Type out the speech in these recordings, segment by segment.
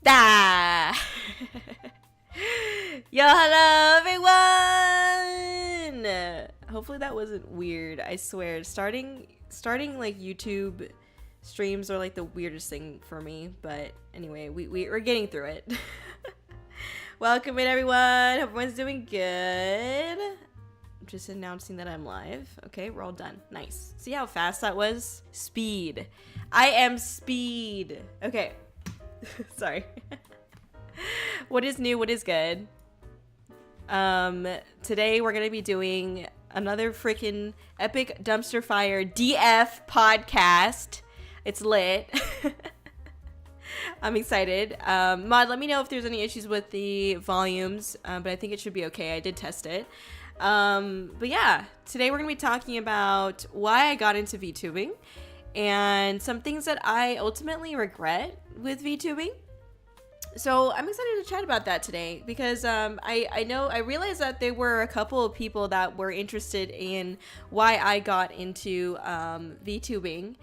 Ah! Yo, hello everyone! Hopefully that wasn't weird. I swear, starting like YouTube streams are like the weirdest thing for me, but anyway, we're getting through it. Welcome in, everyone. Hope everyone's doing good. I'm just announcing that I'm live. Okay, we're all done. Nice. See how fast that was? Speed. I am speed. Okay. Sorry. What is new? What is good? Today we're gonna be doing another freaking epic dumpster fire DF podcast. It's lit. I'm excited. Mod, let me know if there's any issues with the volumes, but I think it should be okay. I did test it. But yeah, today we're gonna be talking about why I got into VTubing and some things that I ultimately regret with VTubing. So I'm excited to chat about that today because I realized that there were a couple of people that were interested in why I got into VTubing,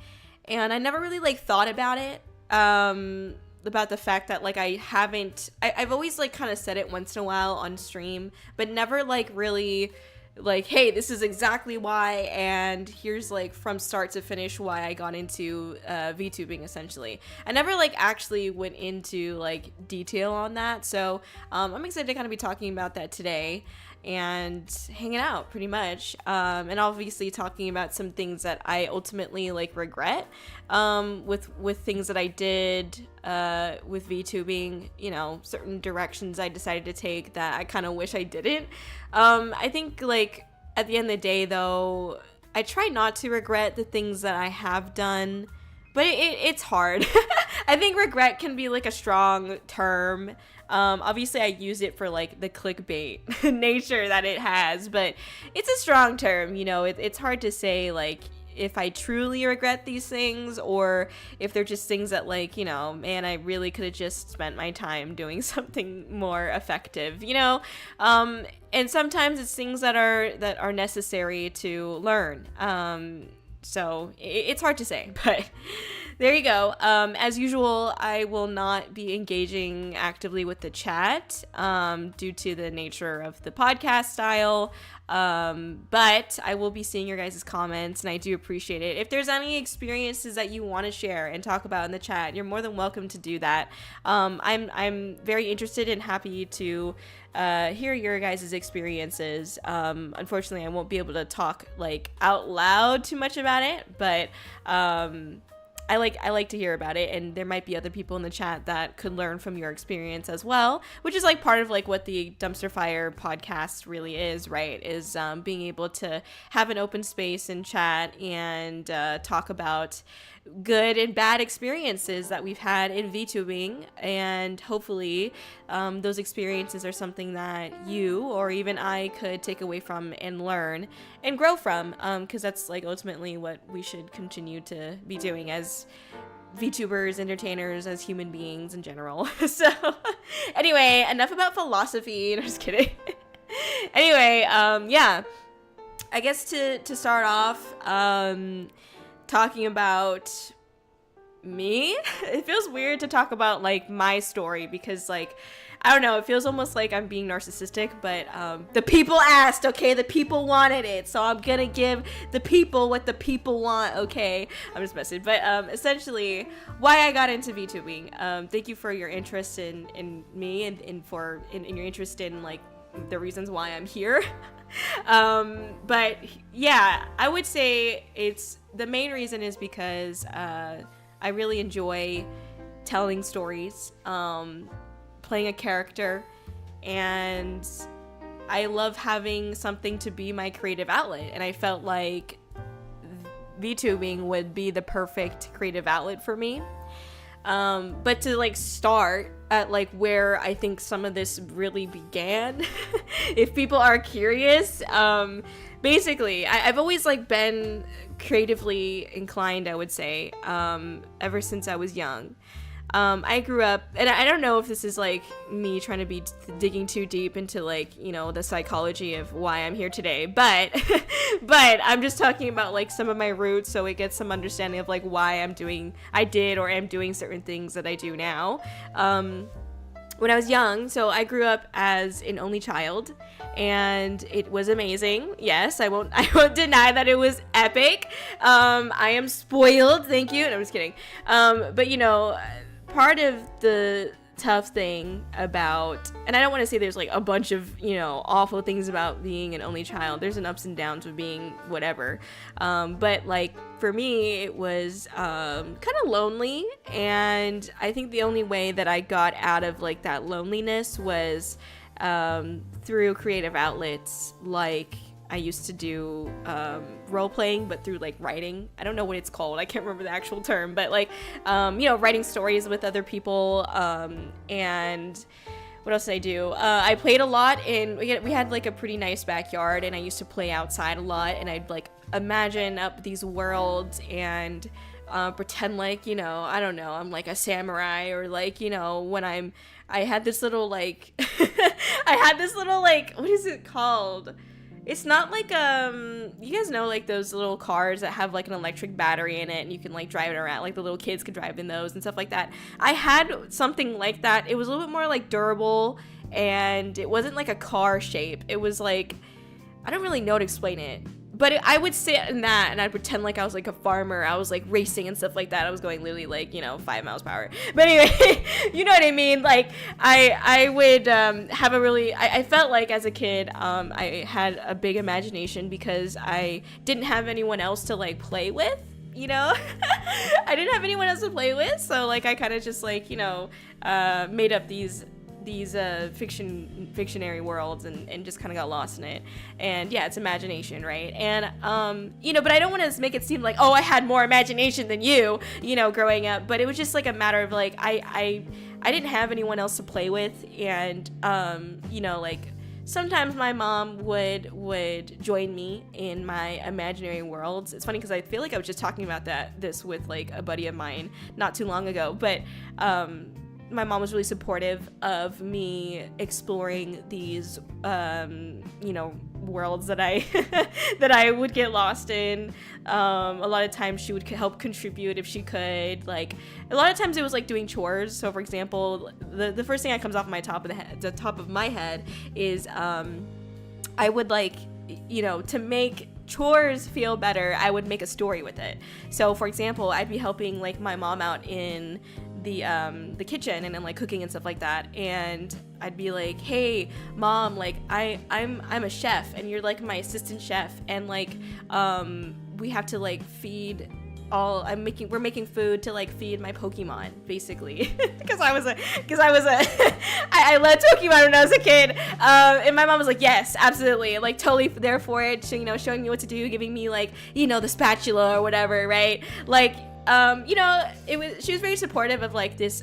and I never really like thought about it, about the fact that like I've always like kind of said it once in a while on stream, but never like really like, hey, this is exactly why, and here's like from start to finish why I got into VTubing. Essentially, I never like actually went into like detail on that, so I'm excited to kind of be talking about that today and hanging out pretty much, and obviously talking about some things that I ultimately like regret with things that I did with VTubing, you know, certain directions I decided to take that I kind of wish I didn't. I think like at the end of the day though, I try not to regret the things that I have done, but it's hard. I think regret can be like a strong term. Obviously I use it for like the clickbait nature that it has, but it's a strong term, you know. It's hard to say like if I truly regret these things or if they're just things that like, you know, man, I really could have just spent my time doing something more effective, you know. And sometimes it's things that are necessary to learn. So it's hard to say, but there you go. As usual, I will not be engaging actively with the chat due to the nature of the podcast style. But I will be seeing your guys' comments, and I do appreciate it. If there's any experiences that you want to share and talk about in the chat, you're more than welcome to do that. I'm very interested and happy to hear your guys' experiences. Unfortunately, I won't be able to talk like out loud too much about it, but I like to hear about it, and there might be other people in the chat that could learn from your experience as well, which is like part of like what the Dumpster Fire podcast really is, right? Is being able to have an open space in chat and talk about good and bad experiences that we've had in VTubing, and hopefully those experiences are something that you or even I could take away from and learn and grow from, because that's like ultimately what we should continue to be doing as VTubers, entertainers, as human beings in general. So anyway, enough about philosophy. No, just kidding. Anyway, yeah, I guess to start off, talking about me, it feels weird to talk about like my story because like I don't know, it feels almost like I'm being narcissistic, but the people asked, okay, the people wanted it, so I'm gonna give the people what the people want. Okay, I'm just messing, but essentially why I got into VTubing. Thank you for your interest in me and for your interest in like the reasons why I'm here. But yeah, I would say the main reason is because I really enjoy telling stories, playing a character, and I love having something to be my creative outlet, and I felt like VTubing would be the perfect creative outlet for me. But to like start at like where I think some of this really began, if people are curious, basically I've always like been creatively inclined, I would say, ever since I was young. I grew up, and I don't know if this is like me trying to be digging too deep into like, you know, the psychology of why I'm here today, but but I'm just talking about like some of my roots, so it gets some understanding of like why I did or am doing certain things that I do now. When I was young, so I grew up as an only child, and it was amazing. Yes, I won't deny that it was epic. I am spoiled, thank you. No, I'm just kidding. But you know, part of the tough thing about, and I don't want to say there's like a bunch of, you know, awful things about being an only child. There's an ups and downs of being whatever. But like for me, it was kind of lonely, and I think the only way that I got out of like that loneliness was through creative outlets. Like I used to do role playing, but through like writing. I don't know what it's called. I can't remember the actual term, but like, you know, writing stories with other people. And what else did I do? I played a lot, and we had like a pretty nice backyard, and I used to play outside a lot, and I'd like imagine up these worlds and pretend like, you know, I don't know, I'm like a samurai, or like, you know, when I had this little like, what is it called? It's not like, you guys know like those little cars that have like an electric battery in it and you can like drive it around, like the little kids could drive in those and stuff like that. I had something like that. It was a little bit more like durable, and it wasn't like a car shape. It was like, I don't really know how to explain it. But I would sit in that, and I'd pretend like I was like a farmer. I was like racing and stuff like that. I was going literally like, you know, 5 miles per hour. But anyway, you know what I mean? Like I would have a really, I felt like as a kid, I had a big imagination because I didn't have anyone else to like play with, you know? I didn't have anyone else to play with. So like I kind of just like, you know, made up these fictionary worlds and just kind of got lost in it. And yeah, it's imagination, right? And you know, but I don't want to make it seem like, oh, I had more imagination than you know, growing up. But it was just like a matter of like I didn't have anyone else to play with, and you know, like sometimes my mom would join me in my imaginary worlds. It's funny because I feel like I was just talking about this with like a buddy of mine not too long ago, but my mom was really supportive of me exploring these, you know, worlds that I that I would get lost in. A lot of times she would help contribute if she could. Like a lot of times it was like doing chores. So for example, the first thing that comes off the top of my head is I would like, you know, to make chores feel better, I would make a story with it. So for example, I'd be helping like my mom out in the kitchen and then like cooking and stuff like that, and I'd be like, hey mom, like I'm a chef and you're like my assistant chef, and like we have to like feed we're making food to like feed my Pokemon, basically. because I loved Pokemon when I was a kid, and my mom was like, yes, absolutely, like totally there for it. So, you know, showing me what to do, giving me like, you know, the spatula or whatever, right? Like you know, she was very supportive of like this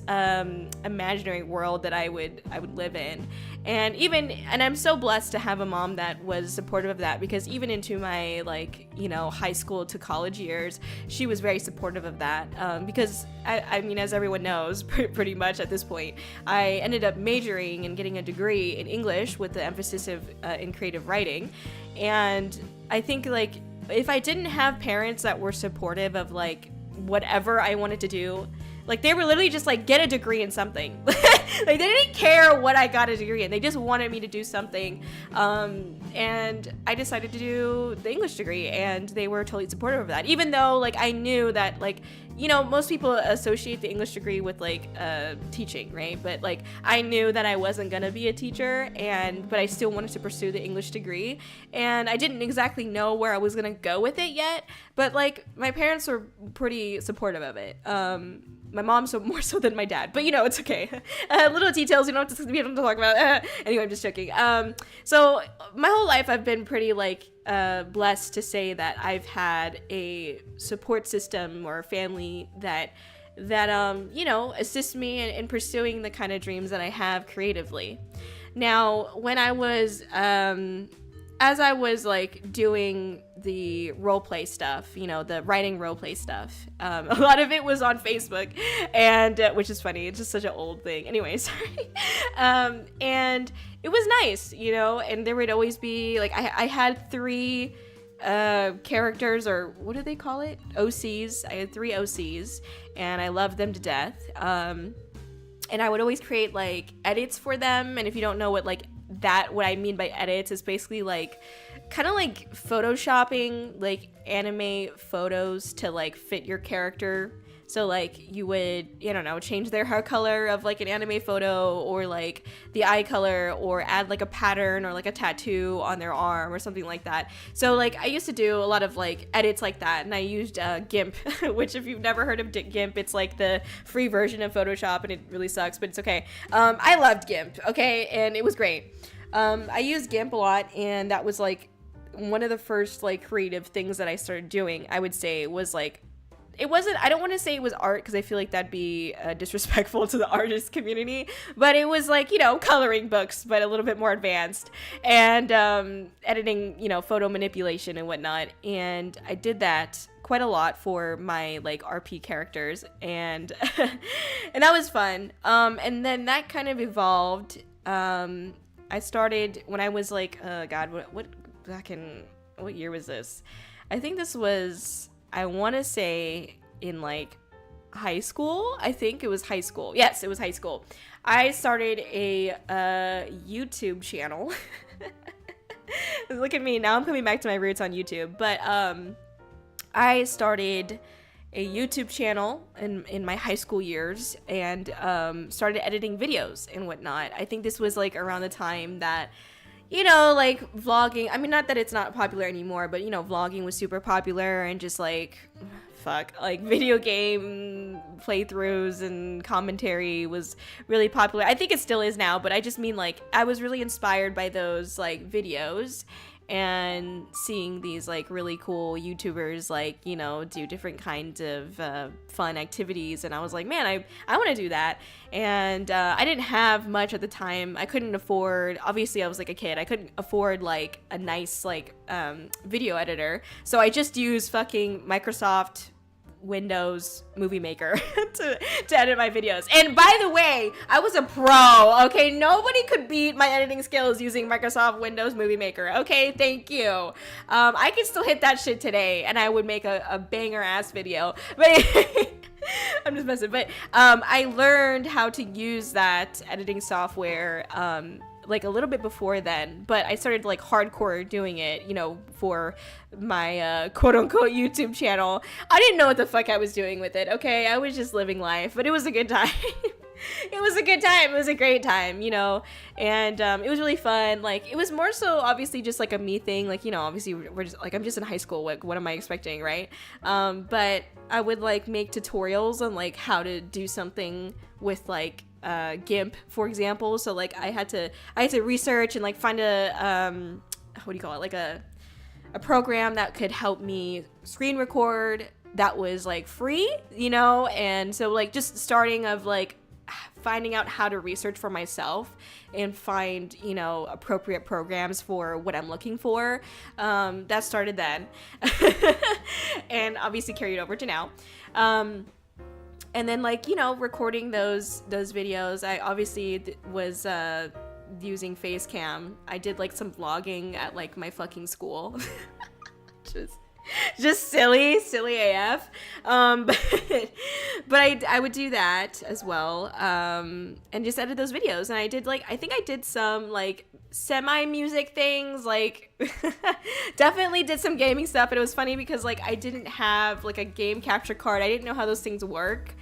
imaginary world that I would live in. And I'm so blessed to have a mom that was supportive of that, because even into my like, you know, high school to college years, she was very supportive of that, because I mean, as everyone knows, pretty much at this point, I ended up majoring and getting a degree in English with the emphasis in creative writing. And I think like if I didn't have parents that were supportive of like whatever I wanted to do, like they were literally just like, get a degree in something. Like they didn't care what I got a degree in, they just wanted me to do something. And I decided to do the English degree, and they were totally supportive of that, even though like I knew that like, you know, most people associate the English degree with like teaching, right? But like I knew that I wasn't gonna be a teacher, but I still wanted to pursue the English degree, and I didn't exactly know where I was gonna go with it yet, but like my parents were pretty supportive of it. My mom more so than my dad, but you know, it's okay. Little details you don't have to talk about. Anyway, I'm just joking. So my whole life I've been pretty like blessed to say that I've had a support system or a family that you know, assists me in pursuing the kind of dreams that I have creatively. Now, when I was as I was like doing the roleplay stuff, you know, the writing roleplay stuff, a lot of it was on Facebook, and which is funny. It's just such an old thing. Anyway, sorry. And it was nice, you know. And there would always be like I had 3 characters, or what do they call it? OCs. I had 3 OCs, and I loved them to death. And I would always create like edits for them. And if you don't know what I mean by edits is basically like kind of like photoshopping like anime photos to like fit your character. So like you would, I don't know, change their hair color of like an anime photo, or like the eye color, or add like a pattern or like a tattoo on their arm or something like that. So like I used to do a lot of like edits like that, and I used GIMP, which if you've never heard of GIMP, it's like the free version of Photoshop, and it really sucks, but it's okay. I loved GIMP, okay, and it was great. I used GIMP a lot, and that was like one of the first like creative things that I started doing. I would say was like, it wasn't, I don't want to say it was art, because I feel like that'd be disrespectful to the artist community, but it was like, you know, coloring books, but a little bit more advanced, and editing, you know, photo manipulation and whatnot. And I did that quite a lot for my like RP characters, and and that was fun. And then that kind of evolved. I started when I was like, what year was this? I think this was, I want to say in like high school. I think it was high school. Yes, it was high school. I started a YouTube channel. Look at me. Now I'm coming back to my roots on YouTube. But I started a YouTube channel in my high school years, and started editing videos and whatnot. I think this was like around the time that, you know, like vlogging, I mean, not that it's not popular anymore, but you know, vlogging was super popular, and just like like video game playthroughs and commentary was really popular. I think it still is now, but I just mean like I was really inspired by those like videos, and seeing these like really cool YouTubers like, you know, do different kinds of fun activities, and I was like, man, I want to do that. And I didn't have much at the time. I couldn't afford, obviously I was like a kid, I couldn't afford like a nice like video editor, so I just used fucking Microsoft Windows Movie Maker to edit my videos. And by the way, I was a pro, okay? Nobody could beat my editing skills using Microsoft Windows Movie Maker, okay? Thank you. I could still hit that shit today, and I would make a banger ass video, but I'm just messing. But I learned how to use that editing software like a little bit before then, but I started like hardcore doing it, you know, for my quote-unquote YouTube channel. I didn't know what the fuck I was doing with it, okay? I was just living life, but it was a good time. It was a good time. It was a great time, you know, and it was really fun. Like, it was more so obviously just like a me thing, like, you know, obviously we're just like, I'm just in high school, like what am I expecting, right? But I would like make tutorials on like how to do something with like GIMP, for example. So like I had to research and like find a what do you call it, like a program that could help me screen record that was like free, you know. And so like just starting of like finding out how to research for myself and find, you know, appropriate programs for what I'm looking for, that started then. And obviously carried over to now. And then like, you know, recording those videos, I obviously was using Facecam. I did like some vlogging at like my fucking school. just silly AF. But I would do that as well, and just edit those videos. And I did like, I think I did some like semi music things, like definitely did some gaming stuff. And it was funny because like I didn't have like a game capture card. I didn't know how those things worked.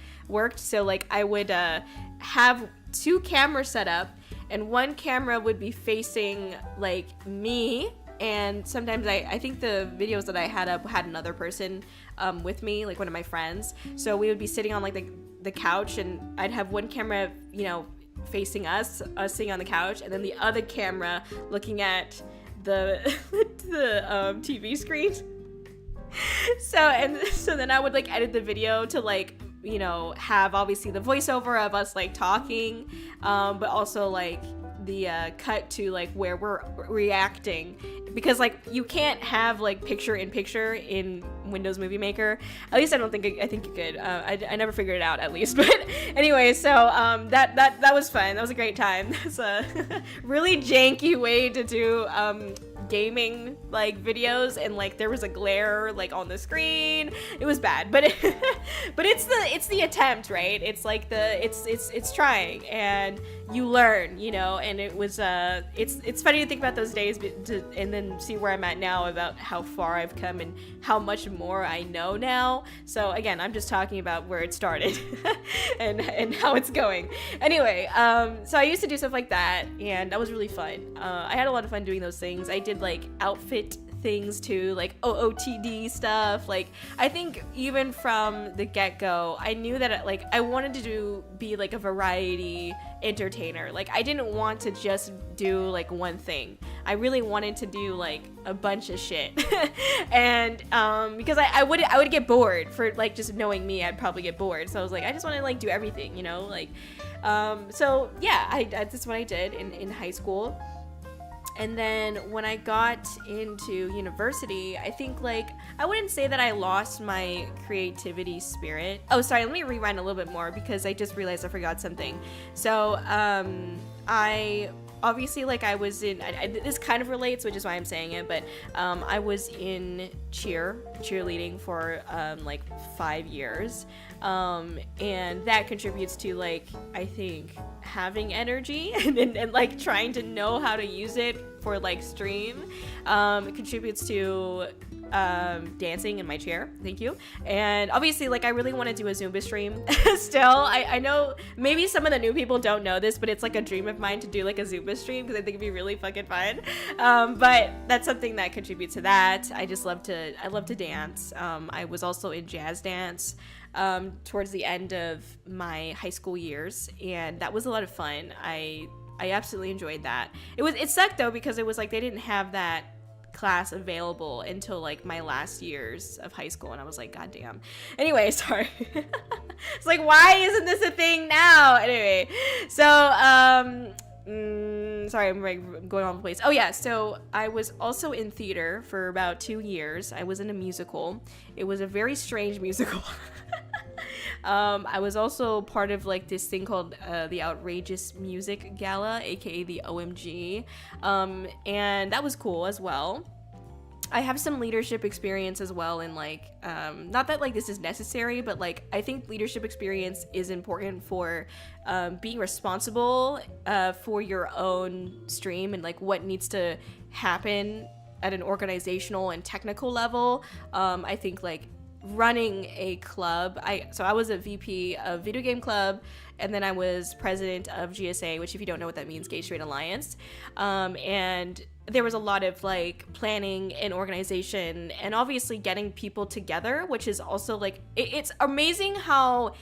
So like I would have 2 cameras set up, and one camera would be facing like me, and sometimes I think the videos that I had up had another person with me, like one of my friends. So we would be sitting on like the couch, and I'd have one camera, you know, facing us sitting on the couch, and then the other camera looking at the TV screen. So then I would like edit the video to like, you know, have obviously the voiceover of us like talking, but also like the cut to like where we're reacting, because like you can't have like picture in picture in Windows Movie Maker. At least I think you could. I never figured it out, at least. But anyway, so that was fun. That was a great time. That's a really janky way to do gaming like videos, and like there was a glare like on the screen. It was bad, but but it's the attempt, right? It's like it's trying, and you learn, you know. And it was it's funny to think about those days, and then see where I'm at now, about how far I've come and how much more I know now. So again, I'm just talking about where it started and how it's going. Anyway, so I used to do stuff like that, and that was really fun. I had a lot of fun doing those things. I did like outfit things too, like OOTD stuff. Like I think even from the get-go, I knew that like I wanted to be like a variety entertainer. Like I didn't want to just do like one thing. I really wanted to do like a bunch of shit. And because I would get bored. For like just knowing me, I'd probably get bored. So I was like, I just want to like do everything, you know, like so yeah, that's what I did in high school. And then when I got into university, I think like, I wouldn't say that I lost my creativity spirit. Oh, sorry, let me rewind a little bit more, because I just realized I forgot something. So I obviously, like I was in, this kind of relates, which is why I'm saying it, but I was in cheerleading for like 5 years. And that contributes to like, I think, having energy and like trying to know how to use it for like stream. It contributes to dancing in my chair, thank you. And obviously, like I really want to do a Zumba stream. Still, I know maybe some of the new people don't know this, but it's like a dream of mine to do like a Zumba stream, because I think it'd be really fucking fun. But that's something that contributes to that. I love to dance. I was also in jazz dance towards the end of my high school years, and that was a lot of fun. I absolutely enjoyed that. It sucked though, because it was like they didn't have that class available until like my last years of high school, and I was like, god damn. Anyway, sorry. It's like, why isn't this a thing now? Anyway, so sorry, I'm like going on the place. Oh yeah, so I was also in theater for about 2 years. I was in a musical. It was a very strange musical. I was also part of like this thing called the Outrageous Music Gala, aka the OMG, and that was cool as well. I have some leadership experience as well, and like not that like this is necessary, but like I think leadership experience is important for being responsible for your own stream, and like what needs to happen at an organizational and technical level. I think like running a club, I was a VP of Video Game Club, and then I was president of GSA, which if you don't know what that means, Gay Straight Alliance, and there was a lot of like planning and organization, and obviously getting people together, which is also like it's amazing how,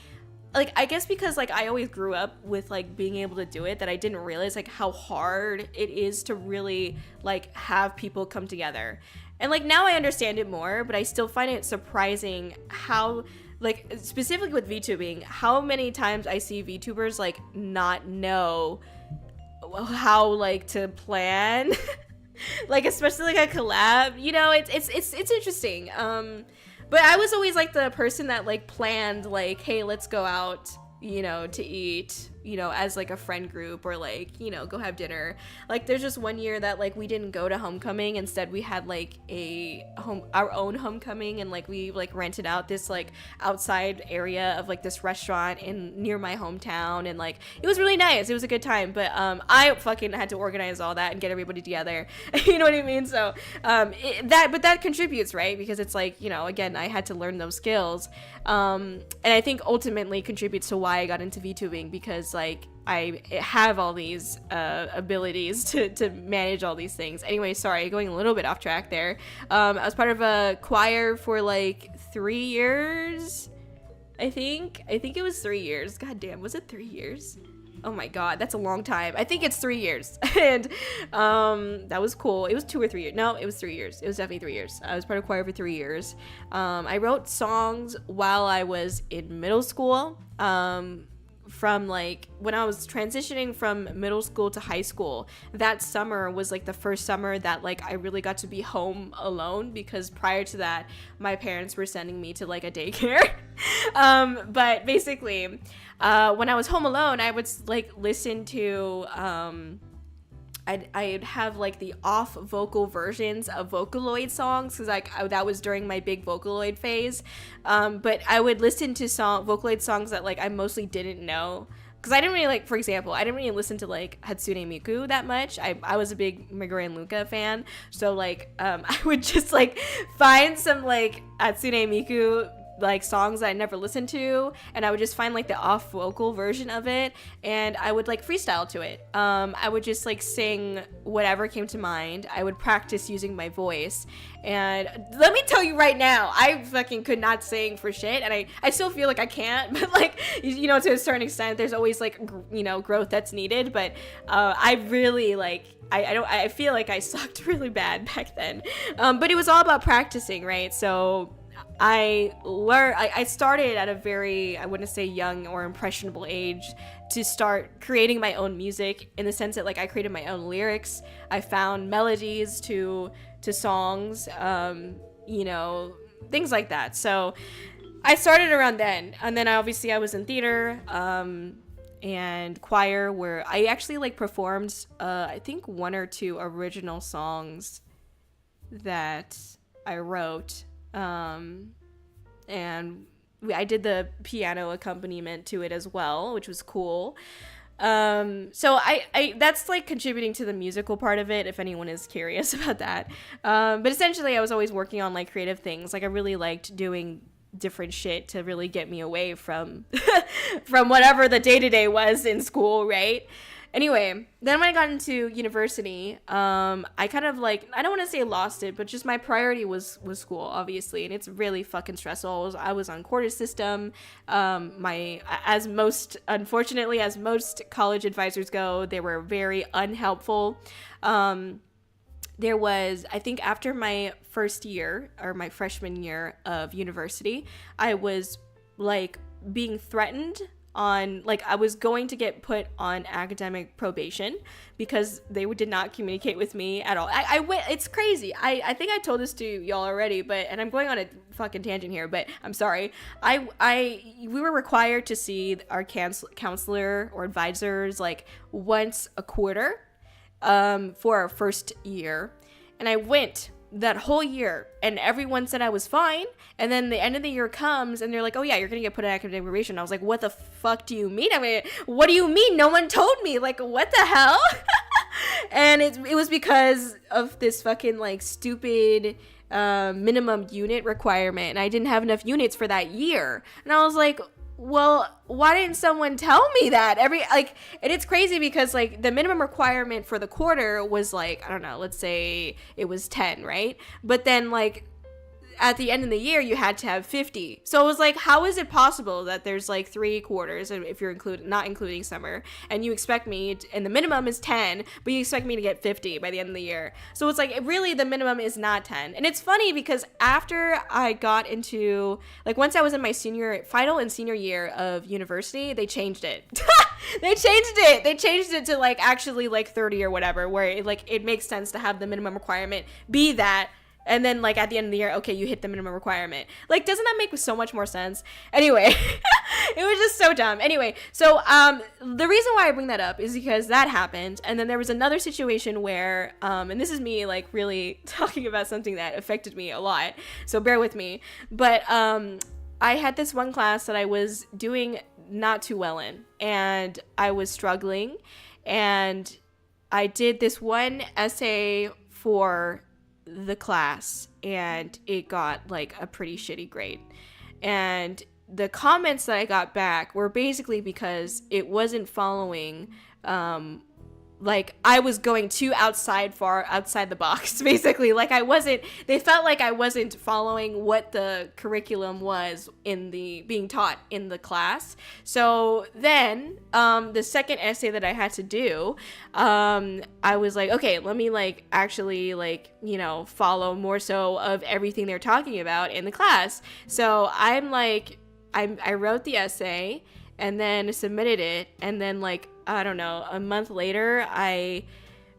like, I guess because like I always grew up with like being able to do it, that I didn't realize like how hard it is to really like have people come together. And like now I understand it more, but I still find it surprising how, like specifically with VTubing, how many times I see VTubers like not know how like to plan. Like especially like a collab, you know, it's interesting. But I was always like the person that like planned like, hey, let's go out, you know, to eat, you know, as like a friend group, or like, you know, go have dinner. Like there's just one year that like we didn't go to homecoming, instead we had like our own homecoming, and like we like rented out this like outside area of like this restaurant near my hometown, and like it was really nice. It was a good time, but I fucking had to organize all that and get everybody together. You know what I mean? So that contributes, right? Because it's like, you know, again, I had to learn those skills, and I think ultimately contributes to why I got into VTubing, because like I have all these abilities to manage all these things. Anyway, sorry, going a little bit off track there. I was part of a choir for like 3 years. I think it was 3 years. God damn, was it 3 years? Oh my god, that's a long time. I think it's 3 years. And that was cool. It was 2 or 3 years. No, it was 3 years. It was definitely 3 years. I was part of choir for 3 years. I wrote songs while I was in middle school. from like when I was transitioning from middle school to high school, that summer was like the first summer that like I really got to be home alone, because prior to that my parents were sending me to like a daycare. But basically when I was home alone, I would like listen to I'd have like the off vocal versions of Vocaloid songs, because like that was during my big Vocaloid phase. But I would listen to Vocaloid songs that like I mostly didn't know, because I didn't really like, for example, I didn't really listen to like Hatsune Miku that much. I was a big Megure and Luca fan, so like I would just like find some like Hatsune Miku like songs that I never listened to, and I would just find like the off vocal version of it, and I would like freestyle to it. I would just like sing whatever came to mind. I would practice using my voice, and let me tell you right now, I fucking could not sing for shit, and I still feel like I can't, but like, you know, to a certain extent there's always like you know, growth that's needed, but I really like I feel like I sucked really bad back then, but it was all about practicing, right? So I started at a very, I wouldn't say young or impressionable age, to start creating my own music, in the sense that like I created my own lyrics. I found melodies to songs, you know, things like that. So I started around then, and then obviously I was in theater and choir, where I actually like performed I think 1 or 2 original songs that I wrote. And I did the piano accompaniment to it as well, which was cool. So I that's like contributing to the musical part of it, if anyone is curious about that. But essentially I was always working on like creative things. Like I really liked doing different shit to really get me away from from whatever the day-to-day was in school, right? Anyway, then when I got into university, I kind of like, I don't want to say lost it, but just my priority was school, obviously, and it's really fucking stressful. I was on quarter system. Unfortunately, as most college advisors go, they were very unhelpful. There was, I think after my first year, or my freshman year of university, I was like being threatened on, like, I was going to get put on academic probation because they did not communicate with me at all. I went, it's crazy. I think I told this to y'all already, but, and I'm going on a fucking tangent here, but I'm sorry. We were required to see our counselor or advisors like once a quarter for our first year. And I went that whole year, and everyone said I was fine, and then the end of the year comes and they're like, oh yeah, you're gonna get put on academic probation. I was like, what the fuck do you mean? I mean, what do you mean? No one told me. Like, what the hell? And it was because of this fucking like stupid minimum unit requirement, and I didn't have enough units for that year. And I was like, well, why didn't someone tell me that? And it's crazy because like the minimum requirement for the quarter was like, I don't know, let's say it was 10, right? But then like at the end of the year you had to have 50. So it was like, how is it possible that there's like 3 quarters, and if you're not including summer, and you expect me and the minimum is 10, but you expect me to get 50 by the end of the year? So it's like, really the minimum is not 10. And it's funny because after I got into, like, once I was in my final and senior year of university, they changed it. They changed it to like actually like 30 or whatever, where it makes sense to have the minimum requirement be that. And then, like, at the end of the year, okay, you hit the minimum requirement. Like, doesn't that make so much more sense? Anyway, it was just so dumb. Anyway, so the reason why I bring that up is because that happened. And then there was another situation where, and this is me, like, really talking about something that affected me a lot, so bear with me. But I had this one class that I was doing not too well in, and I was struggling. And I did this one essay for the class, and it got like a pretty shitty grade. And the comments that I got back were basically because it wasn't following like I was going far outside the box, basically. Like they felt like I wasn't following what the curriculum was being taught in the class. So then the second essay that I had to do, I was like, okay, let me like actually like, you know, follow more so of everything they're talking about in the class. So I'm like, I wrote the essay, and then submitted it, and then like, I don't know, a month later I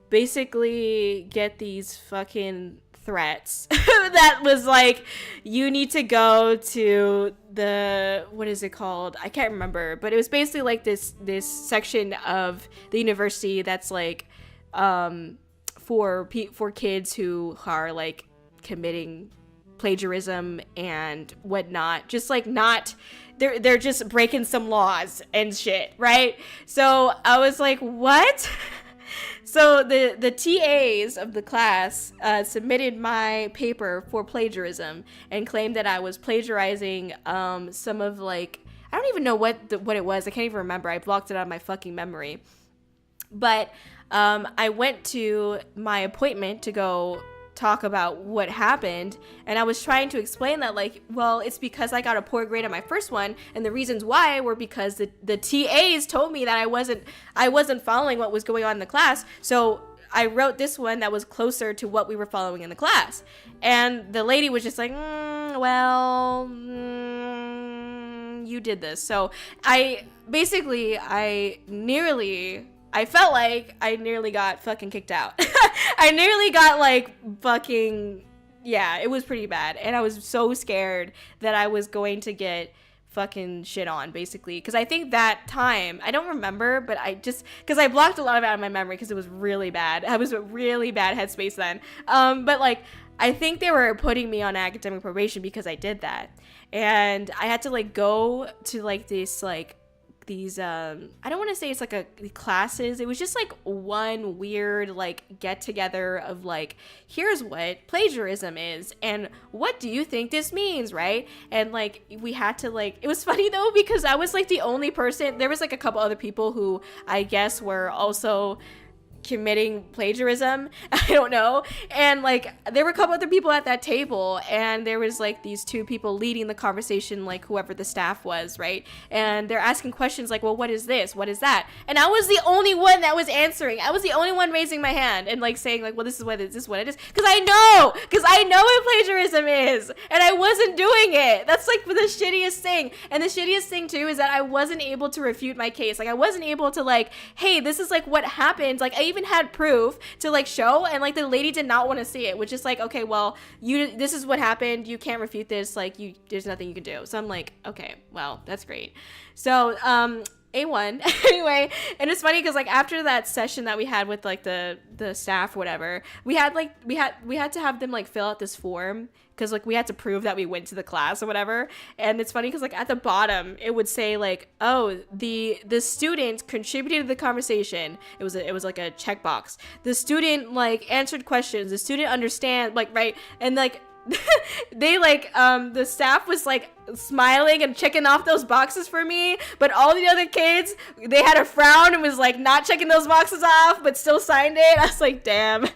basically get these fucking threats that was like, you need to go to the, what is it called, I can't remember, but it was basically like this section of the university that's like for kids who are like committing plagiarism and whatnot, just like not, they're just breaking some laws and shit, right? So I was like, what? So the TAs of the class submitted my paper for plagiarism and claimed that I was plagiarizing some of, like, I don't even know what it was. I can't even remember. I blocked it out of my fucking memory. But I went to my appointment to go talk about what happened, and I was trying to explain that, like, well, it's because I got a poor grade on my first one, and the reasons why were because the TAs told me that I wasn't following what was going on in the class, so I wrote this one that was closer to what we were following in the class. And the lady was just like, you did this. So I felt like I nearly got fucking kicked out. I nearly got like fucking, yeah, it was pretty bad. And I was so scared that I was going to get fucking shit on, basically. Because I think that time, I don't remember, but because I blocked a lot of it out of my memory because it was really bad. I was a really bad headspace then. But like, I think they were putting me on academic probation because I did that. And I had to like go to like this like, these I don't want to say it's like a classes, it was just like one weird like get together of like, here's what plagiarism is and what do you think this means, right? And like we had to like, it was funny though because I was like the only person, there was like a couple other people who I guess were also committing plagiarism, I don't know, and like there were a couple other people at that table, and there was like these two people leading the conversation, like whoever the staff was, right? And they're asking questions like, well, what is this, what is that? And I was the only one that was answering. I was the only one raising my hand and like saying like, well, this is what it is, because I know what plagiarism is, and I wasn't doing it. That's like the shittiest thing. And the shittiest thing too is that I wasn't able to refute my case. Like I wasn't able to like, hey, this is like what happened. Like I even had proof to like show, and like the lady did not want to see it, which is like, okay, well, this is what happened, you can't refute this, like there's nothing you can do. So I'm like, okay, well, that's great. So A1 anyway. And it's funny because like after that session that we had with like the staff or whatever, we had to have them like fill out this form because like we had to prove that we went to the class or whatever. And it's funny because like at the bottom it would say like, oh, the student contributed to the conversation. It was like a checkbox. The student like answered questions. The student understand, like, right? And like they like the staff was like smiling and checking off those boxes for me, but all the other kids, they had a frown and was like not checking those boxes off but still signed it. I was like, damn.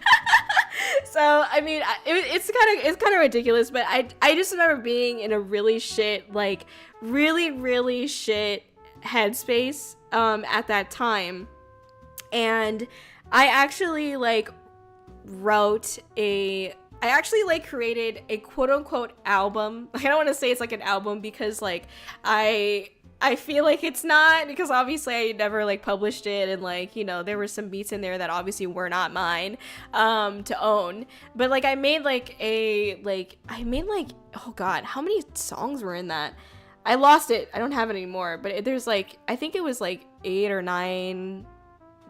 So I mean, it's kind of ridiculous, but I just remember being in a really shit, like really shit headspace at that time. And I actually created a quote-unquote album. I don't want to say it's like an album because like I feel like it's not, because obviously I never like published it, and like, you know, there were some beats in there that obviously were not mine to own. But like I made oh god, how many songs were in that? I lost it. I don't have it anymore, but there's like, I think it was like 8 or 9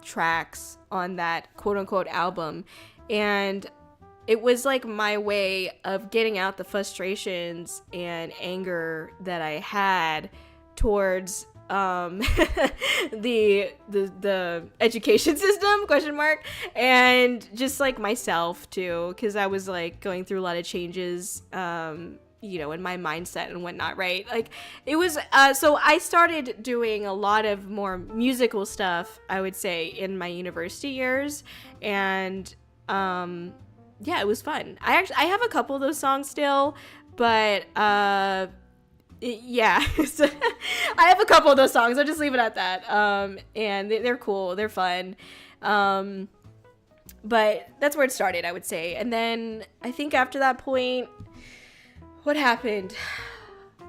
tracks on that quote-unquote album, and it was like my way of getting out the frustrations and anger that I had towards the education system, question mark, and just like myself too, because I was like going through a lot of changes, you know, in my mindset and whatnot, right? Like it was so I started doing a lot of more musical stuff, I would say, in my university years, and yeah, it was fun. I have a couple of those songs still, but yeah, so I have a couple of those songs. I'll just leave it at that. And they're cool. They're fun. But that's where it started, I would say. And then I think after that point, what happened?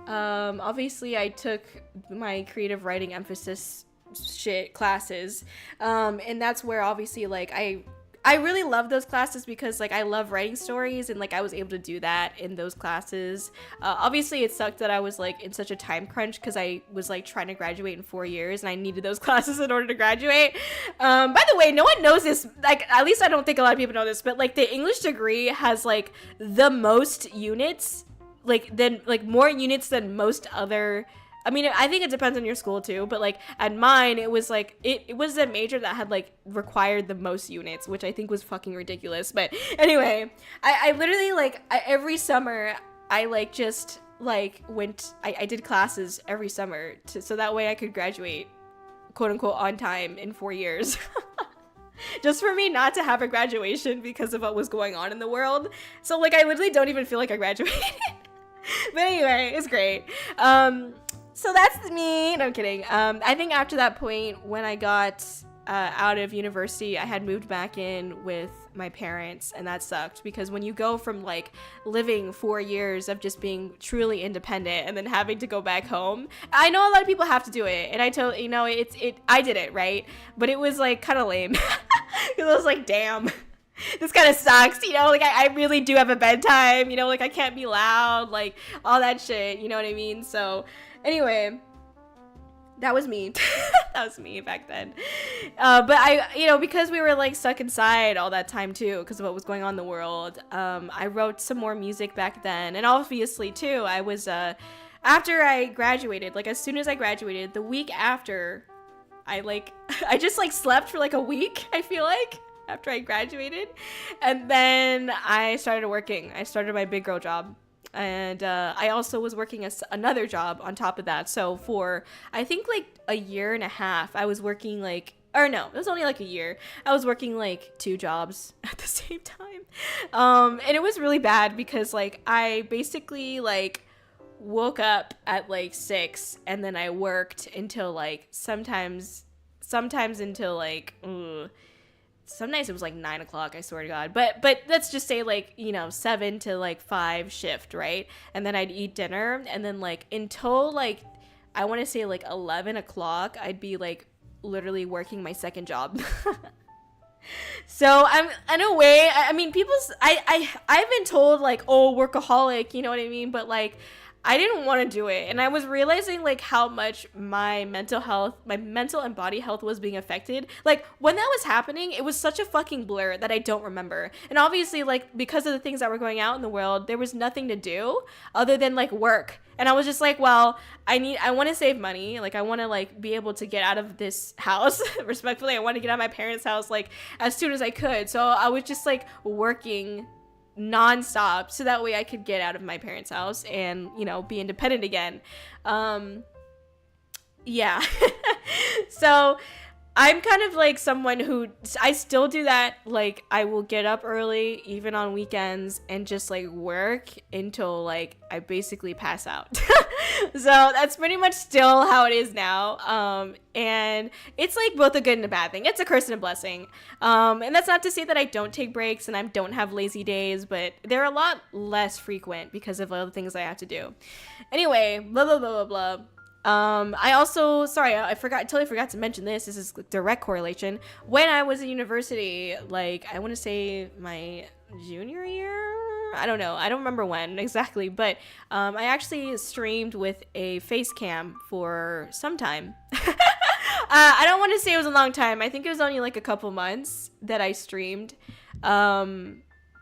Obviously I took my creative writing emphasis classes, and that's where obviously like I really love those classes because like I love writing stories, and like I was able to do that in those classes. Obviously it sucked that I was like in such a time crunch because I was like trying to graduate in 4 years and I needed those classes in order to graduate. By the way, no one knows this, like at least I don't think a lot of people know this, but like the English degree has like the most units, like more units than most other. I mean, I think it depends on your school too, but like at mine, it was like, it was a major that had like required the most units, which I think was fucking ridiculous. But anyway, I literally like, every summer, I like just like I did classes every summer so that way I could graduate, quote unquote, on time in 4 years. Just for me not to have a graduation because of what was going on in the world. So like, I literally don't even feel like I graduated. But anyway, it's great. So that's me. No, I'm kidding. I think after that point, when I got out of university, I had moved back in with my parents, and that sucked because when you go from like living 4 years of just being truly independent and then having to go back home, I know a lot of people have to do it, and I told you know I did it, right? But it was like kind of lame because I was like, damn. This kind of sucks, you know, like I really do have a bedtime, you know, like I can't be loud, like all that shit, you know what I mean? So anyway, that was me. That was me back then. But I, you know, because we were like stuck inside all that time too, because of what was going on in the world, I wrote some more music back then. And obviously too, I was, after I graduated, like as soon as I graduated, the week after, I just like slept for like a week, I feel like, after I graduated. And then I started working. I started my big girl job. And I also was working another job on top of that. So for, I think like a year and a half, I was working like, or no, it was only like a year. I was working like 2 jobs at the same time. And it was really bad because like I basically like woke up at like 6 and then I worked until like sometimes until like, some nights it was like 9 o'clock, I swear to God. But let's just say like, you know, 7 to like 5 shift, right? And then I'd eat dinner, and then like until like, I want to say like 11 o'clock, I'd be like literally working my second job. So I'm, in a way, I mean, I've been told like, oh, workaholic, you know what I mean? But like, I didn't want to do it, and I was realizing like how much my mental and body health was being affected. Like when that was happening, it was such a fucking blur that I don't remember. And obviously like because of the things that were going out in the world, there was nothing to do other than like work. And I was just like, well, I want to save money. Like I want to like be able to get out of this house respectfully. I want to get out of my parents' house like as soon as I could. So I was just like working nonstop so that way I could get out of my parents' house and, you know, be independent again. Yeah. So I'm kind of like someone who, I still do that. Like I will get up early even on weekends and just like work until like I basically pass out. So that's pretty much still how it is now. And it's like both a good and a bad thing. It's a curse and a blessing. And that's not to say that I don't take breaks and I don't have lazy days, but they're a lot less frequent because of all the things I have to do. Anyway, blah, blah, blah, blah, blah. I also, sorry, I totally forgot to mention this. This is direct correlation. When I was in university, like, I want to say my junior year? I don't know. I don't remember when exactly, but, I actually streamed with a face cam for some time. I don't want to say it was a long time. I think it was only like a couple months that I streamed,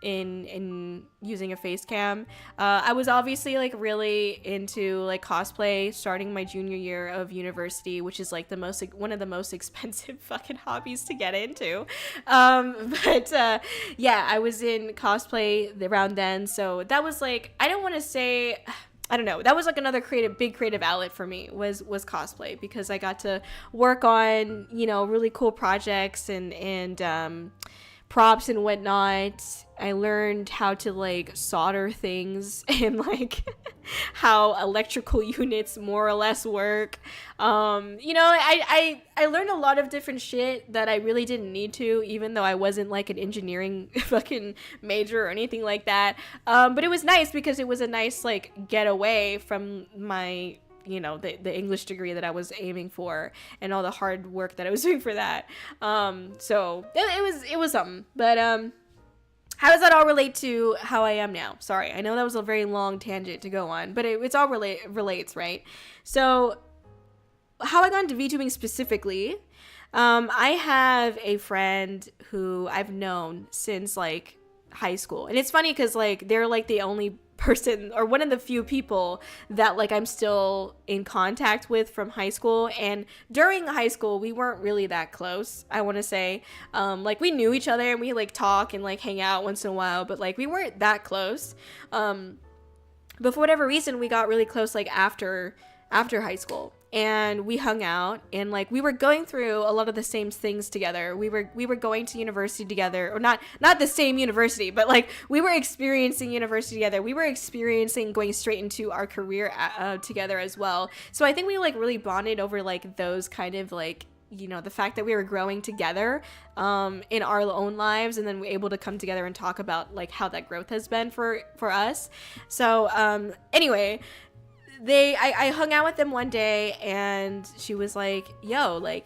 in using a face cam. I was obviously like really into like cosplay starting my junior year of university, which is like one of the most expensive fucking hobbies to get into. Yeah, I was in cosplay around then, so that was like, I don't want to say, I don't know, that was like another big creative outlet for me was cosplay, because I got to work on, you know, really cool projects and props and whatnot. I learned how to like solder things and like how electrical units more or less work. I learned a lot of different shit that I really didn't need to, even though I wasn't like an engineering fucking major or anything like that. But it was nice because it was a nice like getaway from my the English degree that I was aiming for and all the hard work that I was doing for that. So it was something. But how does that all relate to how I am now? Sorry, I know that was a very long tangent to go on, but it's all relates, right? So how I got into VTubing specifically, I have a friend who I've known since like high school, and it's funny because like they're like the only person or one of the few people that like I'm still in contact with from high school. And during high school we weren't really that close, I want to say. Like we knew each other and we like talk and like hang out once in a while, but like we weren't that close. But for whatever reason we got really close like after high school, and we hung out and like we were going through a lot of the same things together. We were going to university together, or not the same university, but like we were experiencing university together. We were experiencing going straight into our career together as well. So I think we like really bonded over like those kind of like the fact that we were growing together in our own lives, and then we're able to come together and talk about like how that growth has been for us. So anyway, I hung out with them one day and she was like, yo, like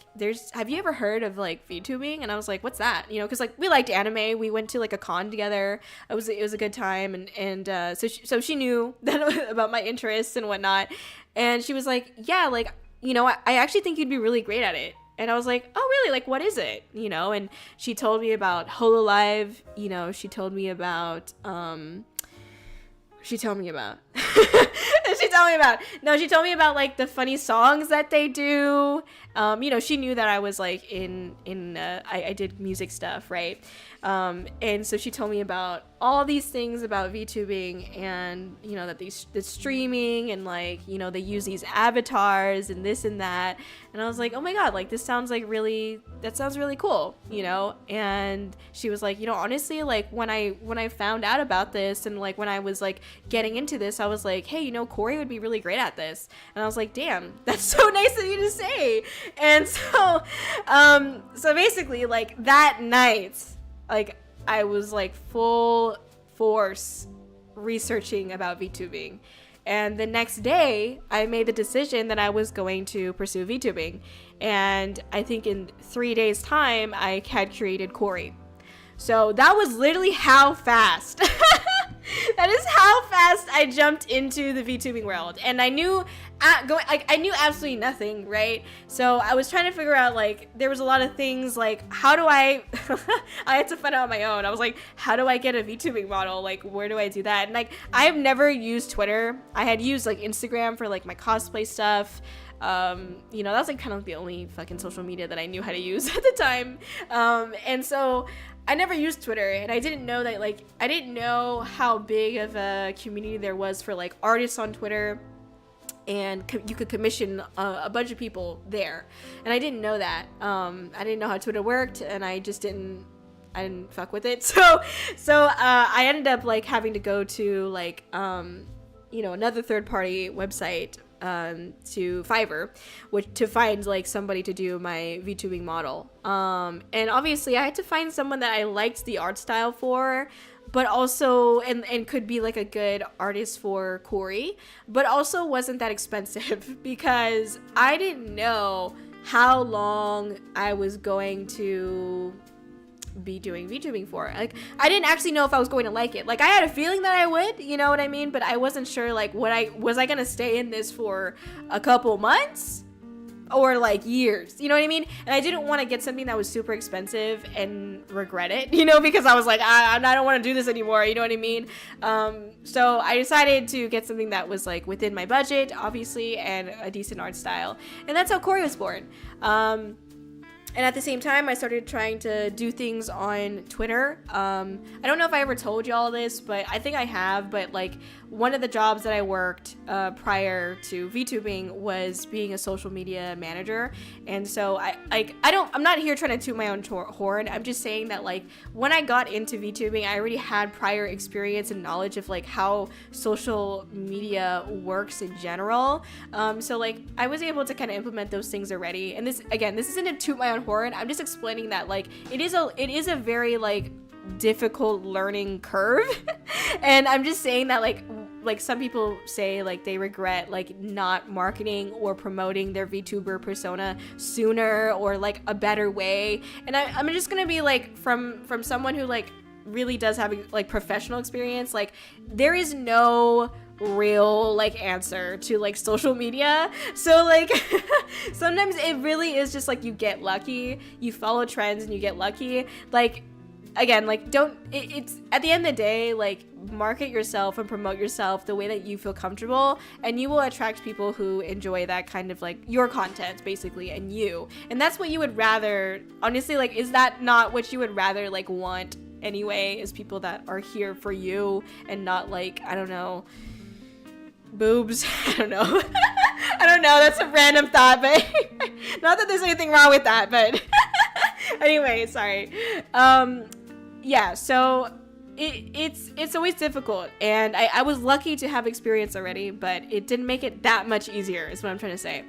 have you ever heard of like VTubing? And I was like, what's that? Because like we liked anime. We went to like a con together. It was a good time, and so she knew that about my interests and whatnot. And she was like, yeah, like I actually think you'd be really great at it. And I was like, oh really, like what is it? And she told me about HoloLive. She told me about she told me about like the funny songs that they do. She knew that I was like I did music stuff, right? And so she told me about all these things about VTubing, and that the streaming, and like they use these avatars and this and that. And I was like, oh my god, like that sounds really cool, and she was like, honestly, like when I found out about this, and like when I was like getting into this, I was like, hey, Kōri would be really great at this. And I was like, damn, that's so nice of you to say. And so basically like that night, like I was like full force researching about VTubing. And the next day I made the decision that I was going to pursue VTubing. And I think in 3 days time I had created Kōri. So that was literally how fast that is how fast I jumped into the VTubing world. And I knew absolutely nothing, right? So I was trying to figure out, like, there was a lot of things, like, how do I had to find out on my own. I was like, how do I get a VTubing model? Like, where do I do that? And like, I have never used Twitter. I had used like Instagram for like my cosplay stuff. That was like kind of the only fucking social media that I knew how to use at the time. And so I never used Twitter, and I didn't know that, like, I didn't know how big of a community there was for like artists on Twitter, and you could commission a bunch of people there, and I didn't know that. I didn't know how Twitter worked, and I didn't fuck with it. So I ended up like having to go to like another third-party website, to Fiverr, to find like somebody to do my VTubing model. And obviously I had to find someone that I liked the art style for, but also and could be like a good artist for Kōri, but also wasn't that expensive because I didn't know how long I was going to be doing VTubing for. Like, I didn't actually know if I was going to like it. Like, I had a feeling that I would, you know what I mean? But I wasn't sure, like, was I gonna stay in this for a couple months or like years, you know what I mean? And I didn't want to get something that was super expensive and regret it, because I was like, I don't want to do this anymore, you know what I mean? So I decided to get something that was like within my budget, obviously, and a decent art style. And that's how Kōri was born. And at the same time, I started trying to do things on Twitter. I don't know if I ever told you all this, but I think I have. But like one of the jobs that I worked prior to VTubing was being a social media manager. And so I'm not here trying to toot my own horn. I'm just saying that like when I got into VTubing, I already had prior experience and knowledge of like how social media works in general. So like I was able to kind of implement those things already. And this isn't to toot my own horn. I'm just explaining that like it is a very like difficult learning curve. And I'm just saying that like some people say like they regret like not marketing or promoting their VTuber persona sooner or like a better way. And I'm just gonna be like from someone who like really does have like professional experience, like there is no real like answer to like social media. So like sometimes it really is just like you get lucky, you follow trends and you get lucky. Like again, like it's at the end of the day, like market yourself and promote yourself the way that you feel comfortable, and you will attract people who enjoy that kind of like your content basically, and that's what you would rather, honestly, like is that not what you would rather like want anyway, is people that are here for you and not like, I don't know, boobs. I don't know. That's a random thought, but not that there's anything wrong with that, but anyway, sorry. Yeah, so it's always difficult, and I was lucky to have experience already, but it didn't make it that much easier is what I'm trying to say.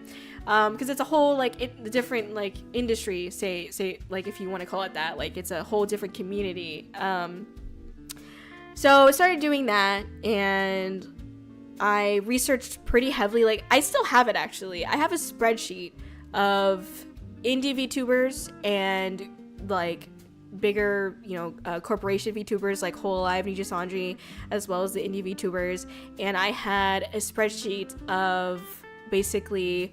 Because it's a whole like different like industry, say like if you want to call it that, like it's a whole different community. So I started doing that, and I researched pretty heavily. Like I still have it actually. I have a spreadsheet of indie VTubers and like bigger, corporation VTubers like Whole Alive, Nijisandri, as well as the indie VTubers. And I had a spreadsheet of basically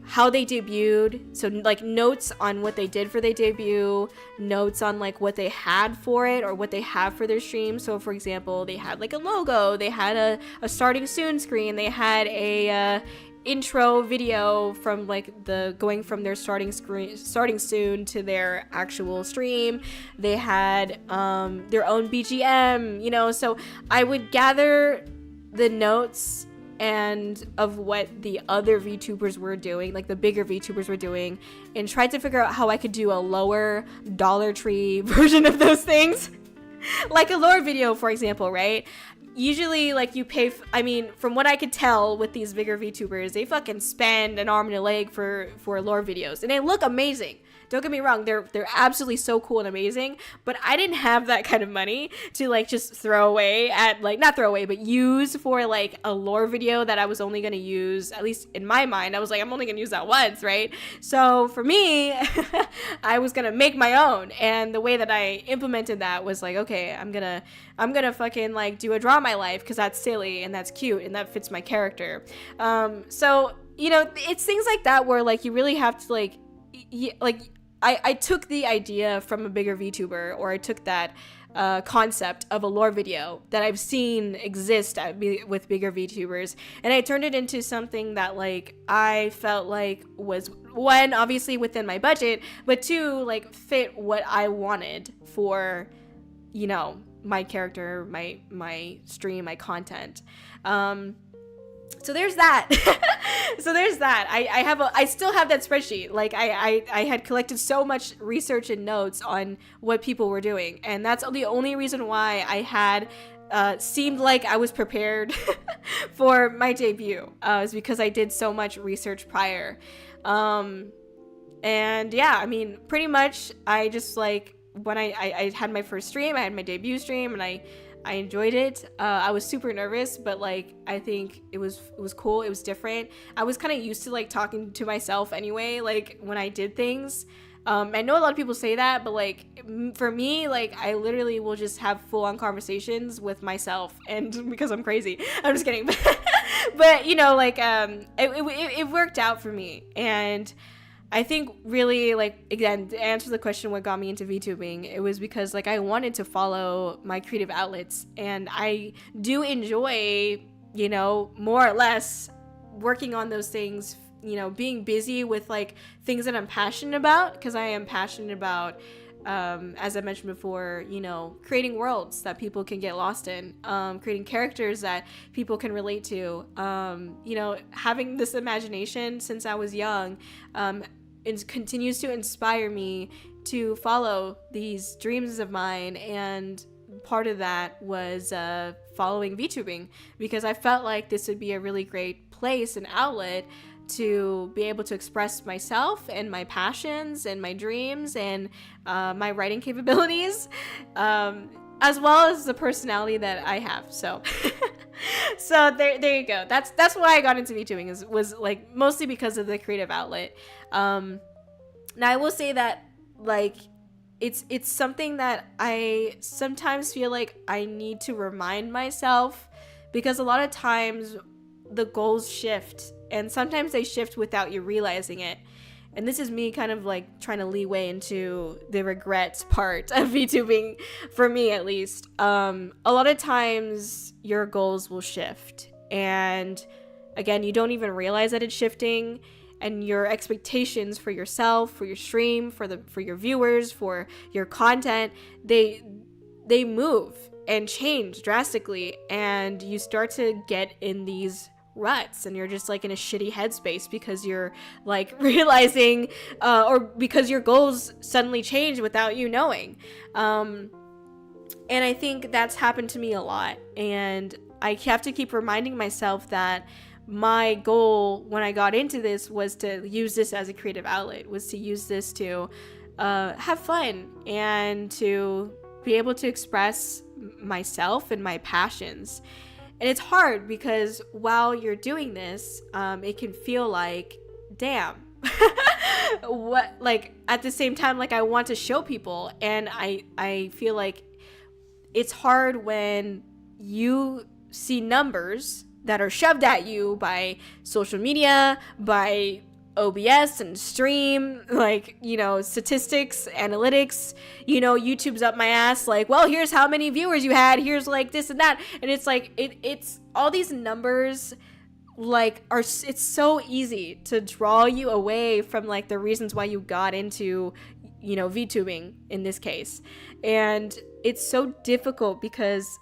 how they debuted, so like notes on what they did for their debut, notes on like what they had for it or what they have for their stream. So for example, they had like a logo, they had a starting soon screen, they had a intro video from like the going from their starting soon to their actual stream. They had their own BGM, so I would gather the notes and of what the other VTubers were doing, like the bigger VTubers were doing, and tried to figure out how I could do a lower Dollar Tree version of those things. Like a lore video, for example, right? Usually, like, you pay, from what I could tell with these bigger VTubers, they fucking spend an arm and a leg for lore videos, and they look amazing. Don't get me wrong, they're absolutely so cool and amazing, but I didn't have that kind of money to like just throw away at, like, not throw away, but use for like a lore video that I was only gonna use, at least in my mind, I was like, I'm only gonna use that once, right? So for me, I was gonna make my own, and the way that I implemented that was like, okay, I'm gonna fucking like do a draw my life because that's silly and that's cute and that fits my character. So it's things like that where like you really have to like I took the idea from a bigger VTuber, or I took that concept of a lore video that I've seen exist with bigger VTubers, and I turned it into something that like I felt like was, one, obviously within my budget, but two, like fit what I wanted for my character, my stream, my content. So there's that. I still have that spreadsheet. Like I had collected so much research and notes on what people were doing, and that's the only reason why I had seemed like I was prepared for my debut, is because I did so much research prior. And yeah, pretty much I just like, when I had my first stream, I had my debut stream, and I enjoyed it. I was super nervous, but like I think it was cool. It was different. I was kind of used to like talking to myself anyway, like when I did things. I know a lot of people say that, but like for me, like I literally will just have full-on conversations with myself, and because I'm crazy. I'm just kidding. But like it worked out for me, and I think really, like, again, to answer the question, what got me into VTubing, it was because, like, I wanted to follow my creative outlets, and I do enjoy, more or less working on those things, being busy with like things that I'm passionate about, because I am passionate about, as I mentioned before, creating worlds that people can get lost in, creating characters that people can relate to, having this imagination since I was young, it continues to inspire me to follow these dreams of mine. And part of that was following VTubing, because I felt like this would be a really great place and outlet to be able to express myself and my passions and my dreams and my writing capabilities, as well as the personality that I have. So so there you go. That's why I got into VTubing, was like mostly because of the creative outlet. Now I will say that like it's something that I sometimes feel like I need to remind myself, because a lot of times the goals shift, and sometimes they shift without you realizing it. And this is me kind of like trying to leeway into the regrets part of VTubing, for me at least. A lot of times your goals will shift, and again, you don't even realize that it's shifting, and your expectations for yourself, for your stream, for your viewers, for your content, they move and change drastically, and you start to get in these ruts, and you're just like in a shitty headspace because you're like realizing or because your goals suddenly change without you knowing. And I think that's happened to me a lot, and I have to keep reminding myself that my goal when I got into this was to use this as a creative outlet, was to use this to have fun and to be able to express myself and my passions. And it's hard because while you're doing this, it can feel like, damn, what, like at the same time, like I want to show people, and I feel like it's hard when you see numbers that are shoved at you by social media, by OBS and stream, like, statistics, analytics, YouTube's up my ass, like, well, here's how many viewers you had, here's like this and that. And it's like, it's all these numbers, like, it's so easy to draw you away from like the reasons why you got into, VTubing in this case. And it's so difficult because,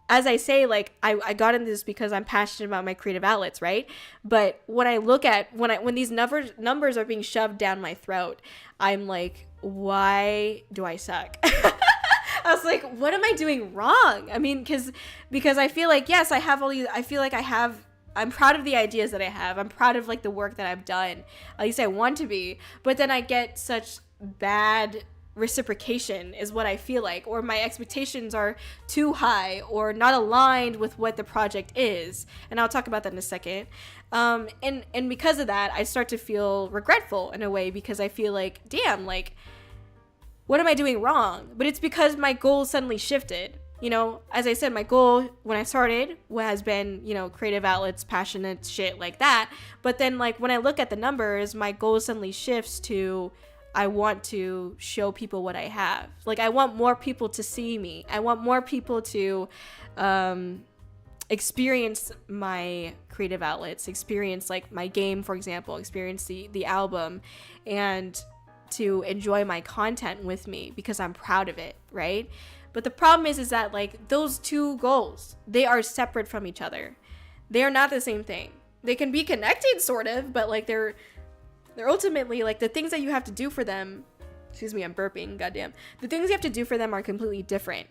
as I say, like I got into this because I'm passionate about my creative outlets, right? But when I look at when these numbers are being shoved down my throat, I'm like, why do I suck? I was like, what am I doing wrong? I mean, because I feel like, yes, I have all these. I feel like I'm proud of the ideas that I have. I'm proud of like the work that I've done. At least I want to be. But then I get such bad reciprocation, is what I feel like, or my expectations are too high or not aligned with what the project is, and I'll talk about that in a second. And because of that, I start to feel regretful in a way, because I feel like, damn, like, what am I doing wrong? But it's because my goal suddenly shifted. As I said, my goal when I started has been, creative outlets, passionate shit like that. But then, like, when I look at the numbers, my goal suddenly shifts to, I want to show people what I have. Like, I want more people to see me. I want more people to experience my creative outlets, experience like my game, for example, experience the album, and to enjoy my content with me because I'm proud of it, right? But the problem is that like those two goals, they are separate from each other. They are not the same thing. They can be connected sort of, but like they're ultimately, like, the things that you have to do for them, excuse me, I'm burping, goddamn. The things you have to do for them are completely different,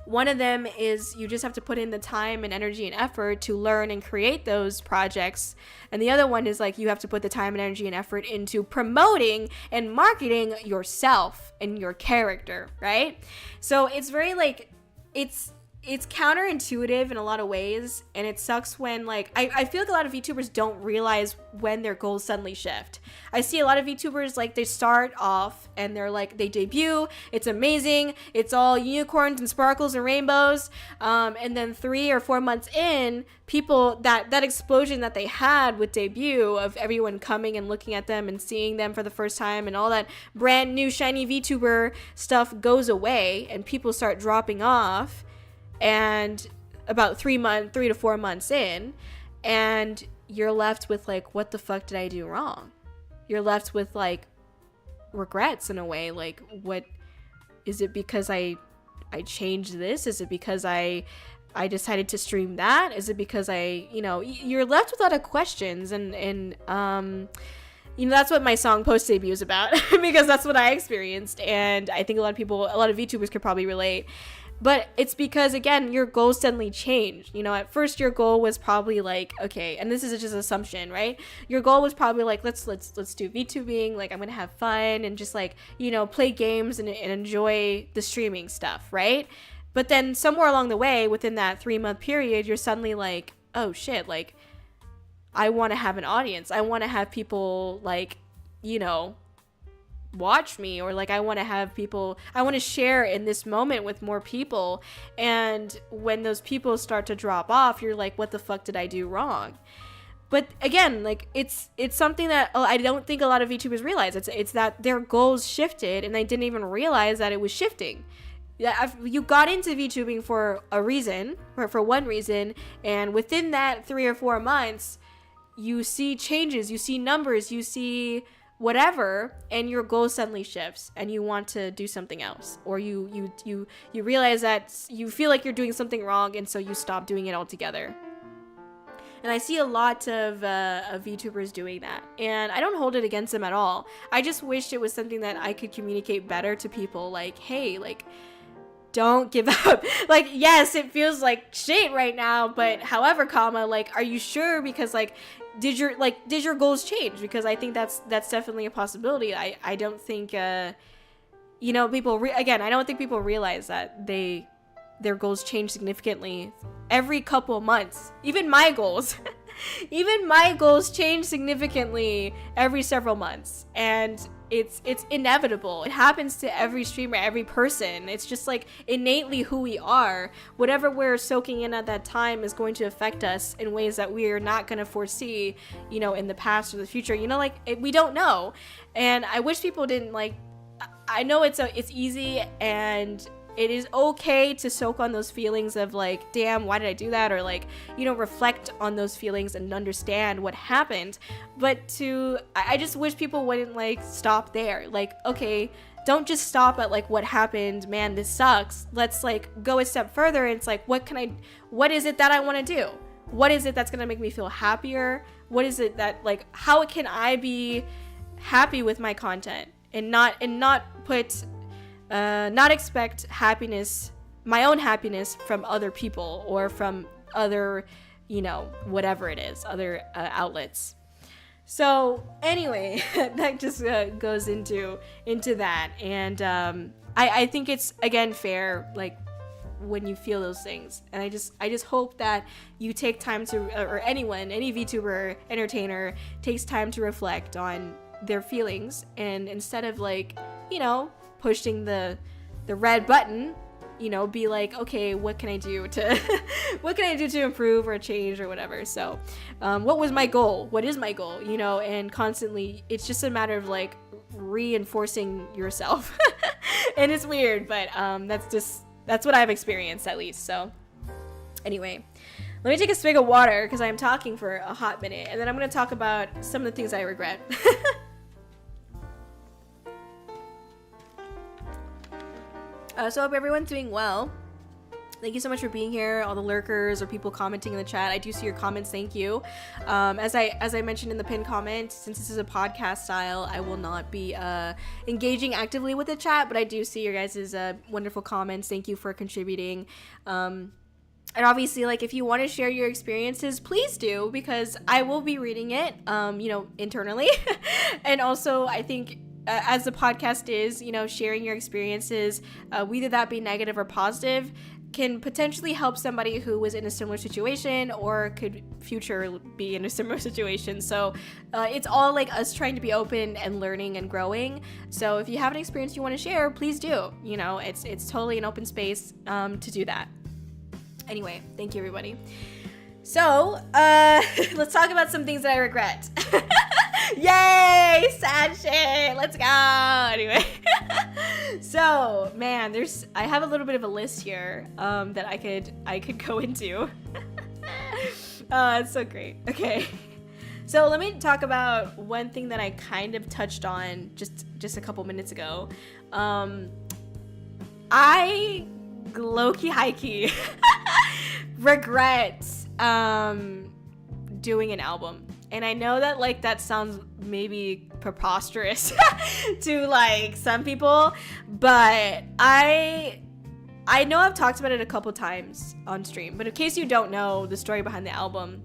One of them is you just have to put in the time and energy and effort to learn and create those projects. And the other one is, like, you have to put the time and energy and effort into promoting and marketing yourself and your character, right? So it's very, like, it's counterintuitive in a lot of ways, and it sucks when, like, I feel like a lot of VTubers don't realize when their goals suddenly shift. I see a lot of VTubers, like, they start off and they're like, they debut, it's amazing, it's all unicorns and sparkles and rainbows, and then 3 or 4 months in, people, that explosion that they had with debut of everyone coming and looking at them and seeing them for the first time and all that brand new shiny VTuber stuff goes away, and people start dropping off. And about 3 to 4 months in, and you're left with like, what the fuck did I do wrong? You're left with like regrets in a way. Like, what is it, because I changed this? Is it because I decided to stream that? Is it because you're left with a lot of questions, and that's what my song Post Debut is about because that's what I experienced, and I think a lot of VTubers could probably relate. But it's because, again, your goals suddenly change. At first your goal was probably like, okay, and this is just an assumption, right? Your goal was probably like, let's do VTubing, like I'm gonna have fun and just like, play games and enjoy the streaming stuff, right? But then somewhere along the way, within that 3-month period, you're suddenly like, oh shit, like I want to have an audience. I want to have people like, watch me, or like I want to share in this moment with more people. And when those people start to drop off, you're like, what the fuck did I do wrong? But again, like it's something that I don't think a lot of VTubers realize. It's that their goals shifted and they didn't even realize that it was shifting. You got into VTubing for a reason, or for one reason, and within that 3 or 4 months, you see changes, you see numbers, you see whatever, and your goal suddenly shifts and you want to do something else, or you realize that you feel like you're doing something wrong, and so you stop doing it altogether. And I see a lot of VTubers doing that, and I don't hold it against them at all. I just wish it was something that I could communicate better to people, like, hey, like, don't give up. Like, yes, it feels like shit right now, but however, like, are you sure? Because like, did your goals change? Because I think that's definitely a possibility. I don't think people I don't think people realize that their goals change significantly every couple of months. Even my goals change significantly every several months, and it's inevitable. It happens to every streamer, every person. It's just like innately who we are. Whatever we're soaking in at that time is going to affect us in ways that we are not going to foresee, in the past or the future. We don't know. And I wish people didn't I know it's easy, and it is okay to soak on those feelings of like, damn, why did I do that? Or like, reflect on those feelings and understand what happened. But I just wish people wouldn't like stop there. Like, okay, don't just stop at like what happened, man, this sucks. Let's like go a step further. And it's like, what is it that I want to do? What is it that's going to make me feel happier? What is it that like, how can I be happy with my content and not expect happiness, my own happiness, from other people or from other, whatever it is, other outlets. So anyway, that just goes into that. And I think it's, again, fair, like, when you feel those things. And I just hope that you take time to, or anyone, any VTuber, entertainer, takes time to reflect on their feelings, and instead of like, pushing the red button, be like, okay, what can I do to improve or change or whatever. So what was my goal? What is my goal? And constantly, it's just a matter of like reinforcing yourself. And it's weird, but that's what I've experienced, at least. So anyway, let me take a swig of water because I'm talking for a hot minute, and then I'm going to talk about some of the things I regret. So I hope everyone's doing well. Thank you so much for being here, all the lurkers or people commenting in the chat. I do see your comments, thank you. As I mentioned in the pinned comment, since this is a podcast style, I will not be engaging actively with the chat, but I do see your guys' wonderful comments. Thank you for contributing. And obviously, like, if you want to share your experiences, please do, because I will be reading it, internally. And also, I think, as the podcast is, sharing your experiences, whether that be negative or positive, can potentially help somebody who was in a similar situation or could future be in a similar situation. So it's all like us trying to be open and learning and growing. So if you have an experience you want to share, please do. It's totally an open space to do that. Anyway, thank you, everybody. So let's talk about some things that I regret. Yay! Sad shit! Let's go! Anyway. So, man, I have a little bit of a list here that I could go into. Oh, it's so great. Okay. So let me talk about one thing that I kind of touched on just a couple minutes ago. I low-key, high-key regret doing an album. And I know that like that sounds maybe preposterous to like some people, but I know I've talked about it a couple times on stream, but in case you don't know the story behind the album,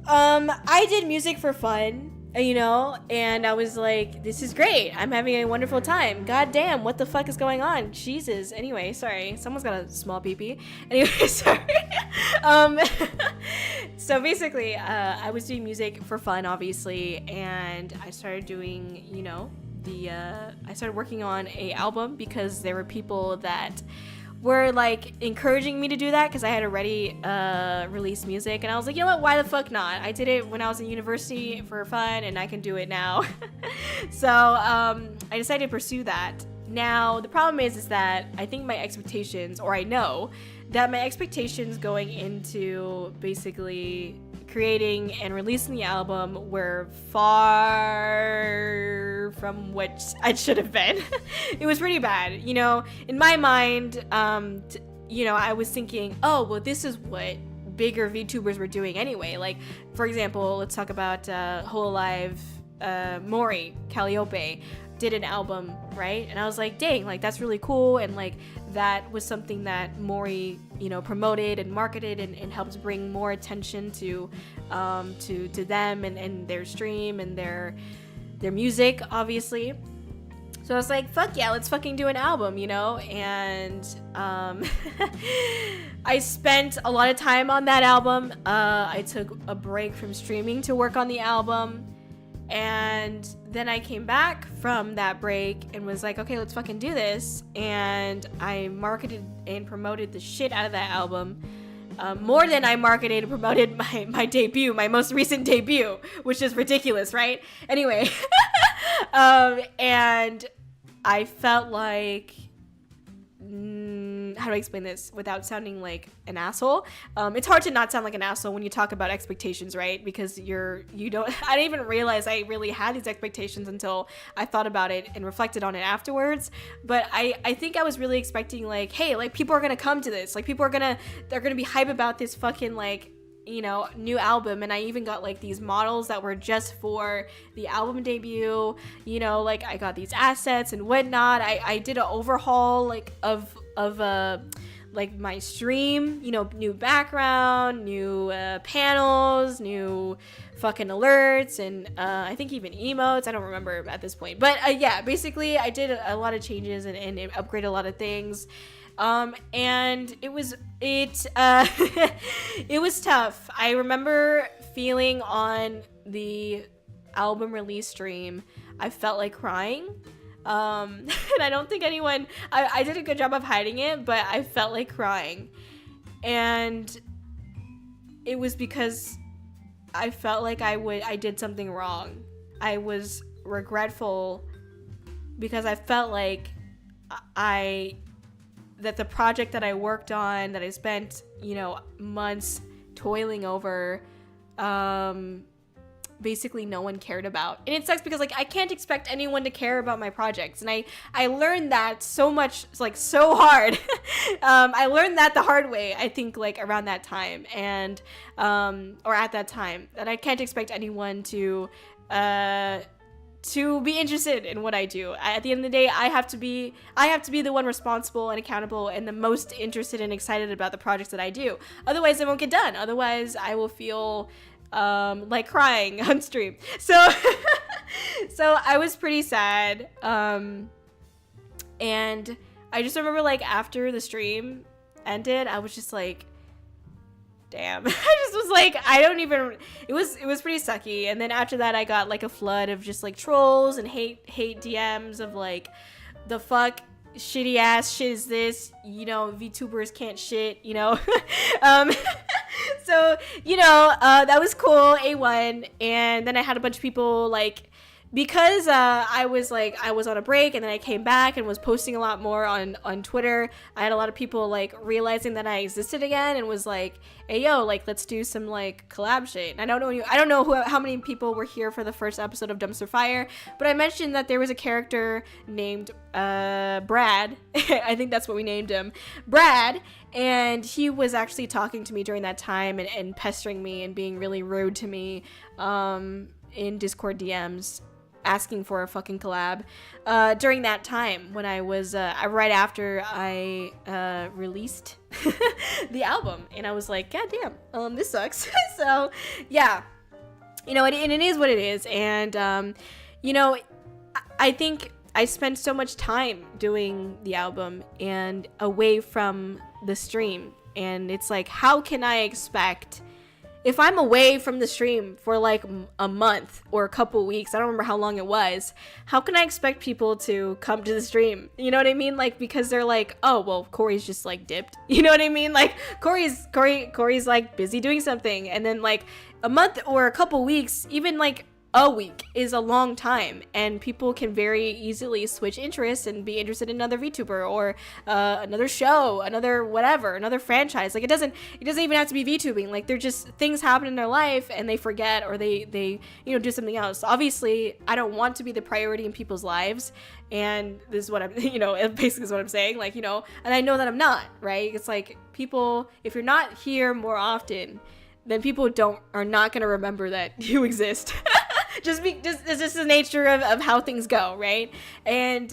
I did music for fun, you know, and I was like, this is great. I'm having a wonderful time. God damn, what the fuck is going on? Jesus. Anyway, sorry. Someone's got a small pee-pee. Anyway, sorry. So basically, I was doing music for fun, obviously, and I started doing, you know, I started working on a album because there were people that were like encouraging me to do that because I had already released music, and I was like, you know what, why the fuck not? I did it when I was in university for fun, and I can do it now. So I decided to pursue that. Now the problem is that I think my expectations, or I know that my expectations going into basically creating and releasing the album were far from what I should have been. It was pretty bad, you know. In my mind, you know, I was thinking, oh, well, this is what bigger VTubers were doing anyway. Like, for example, let's talk about Whole Alive, Mori Calliope did an album, right? And I was like, dang, like that's really cool, and like that was something that Mori, you know, promoted and marketed and helped bring more attention to them and their stream and their music, obviously. So I was like, fuck yeah, let's fucking do an album, you know? And I spent a lot of time on that album. I took a break from streaming to work on the album. And then I came back from that break and was like, okay, let's fucking do this. And I marketed and promoted the shit out of that album. More than I marketed and promoted my debut, my most recent debut, which is ridiculous, right? Anyway, and I felt like, how do I explain this without sounding like an asshole? It's hard to not sound like an asshole when you talk about expectations, right? Because I didn't even realize I really had these expectations until I thought about it and reflected on it afterwards. But I think I was really expecting like, hey, like people are gonna come to this, like they're gonna be hype about this fucking like, you know, new album. And I even got like these models that were just for the album debut, you know, like I got these assets and whatnot. I did an overhaul like of like my stream, you know, new background, new panels, new fucking alerts, and I think even emotes. I don't remember at this point, but yeah, basically I did a lot of changes and upgraded a lot of things. And it was tough. I remember feeling on the album release stream, I felt like crying. And I don't think I did a good job of hiding it, but I felt like crying. And it was because I felt like I did something wrong. I was regretful because I felt like that the project that I worked on, that I spent, you know, months toiling over, basically no one cared about. And it sucks because like I can't expect anyone to care about my projects, and I learned that so much, like so hard. I learned that the hard way, I think, like around that time, and or at that time, that I can't expect anyone to be interested in what I do. At the end of the day, I have to be the one responsible and accountable and the most interested and excited about the projects that I do. Otherwise, it won't get done. Otherwise, I will feel like crying on stream. So I was pretty sad. And I just remember like after the stream ended, I was just like, damn. I just was like, it was pretty sucky. And then after that, I got like a flood of just like trolls and hate DMs of like, the fuck shitty ass shit is this, you know, VTubers can't shit, you know. So, you know, that was cool, A1. And then I had a bunch of people like because I was on a break and then I came back and was posting a lot more on Twitter. I had a lot of people like realizing that I existed again and was like, hey yo, like let's do some like collab shit. And I don't know how many people were here for the first episode of Dumpster Fire, but I mentioned that there was a character named Brad. I think that's what we named him, Brad, and he was actually talking to me during that time and pestering me and being really rude to me in Discord DMs, asking for a fucking collab during that time when I was right after I released the album, and I was like, god damn, this sucks. So yeah, you know, and it is what it is. And you know, I think I spent so much time doing the album and away from the stream, and it's like, how can I expect, if I'm away from the stream for like a month or a couple weeks, I don't remember how long it was, how can I expect people to come to the stream? You know what I mean? Like, because they're like, oh, well, Corey's just like dipped. You know what I mean? Like, Corey's like busy doing something. And then like a month or a couple weeks, even like a week is a long time, and people can very easily switch interests and be interested in another VTuber or another show, another whatever, another franchise. Like it doesn't even have to be VTubing. Like they're just, things happen in their life and they forget, or they you know, do something else. Obviously I don't want to be the priority in people's lives, and this is what I'm, you know, it basically is what I'm saying, like, you know, and I know that I'm not, right? It's like, people, if you're not here more often, then people are not going to remember that you exist. just it's just the nature of how things go, right? And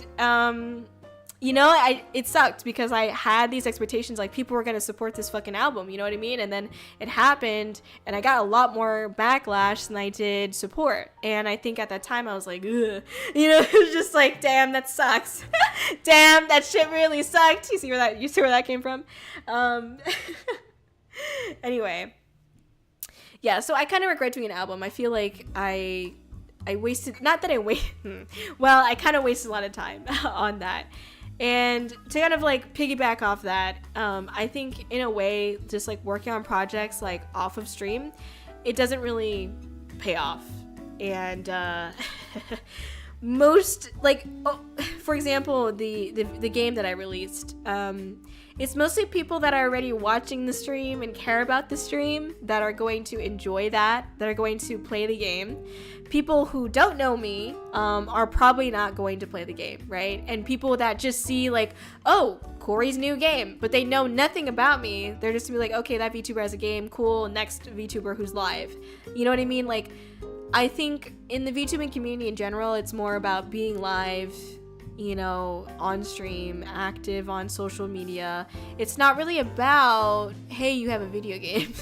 you know, it sucked because I had these expectations, like people were going to support this fucking album, you know what I mean? And then it happened and I got a lot more backlash than I did support. And I think at that time I was like, ugh. You know, it was just like, damn, that sucks. Damn, that shit really sucked. You see where that came from? Anyway, yeah, so I kind of regret doing an album. I feel like I wasted, not that I well, I kind of wasted a lot of time on that. And to kind of like piggyback off that, I think in a way, just like working on projects like off of stream, it doesn't really pay off. And most, like, for example, the game that I released, it's mostly people that are already watching the stream and care about the stream that are going to enjoy that are going to play the game. People who don't know me are probably not going to play the game, right? And people that just see like, oh, Corey's new game, but they know nothing about me, they're just gonna be like, okay, that VTuber has a game, cool, next VTuber who's live. You know what I mean? Like, I think in the VTubing community in general, it's more about being live, you know, on stream, active on social media. It's not really about, hey, you have a video game.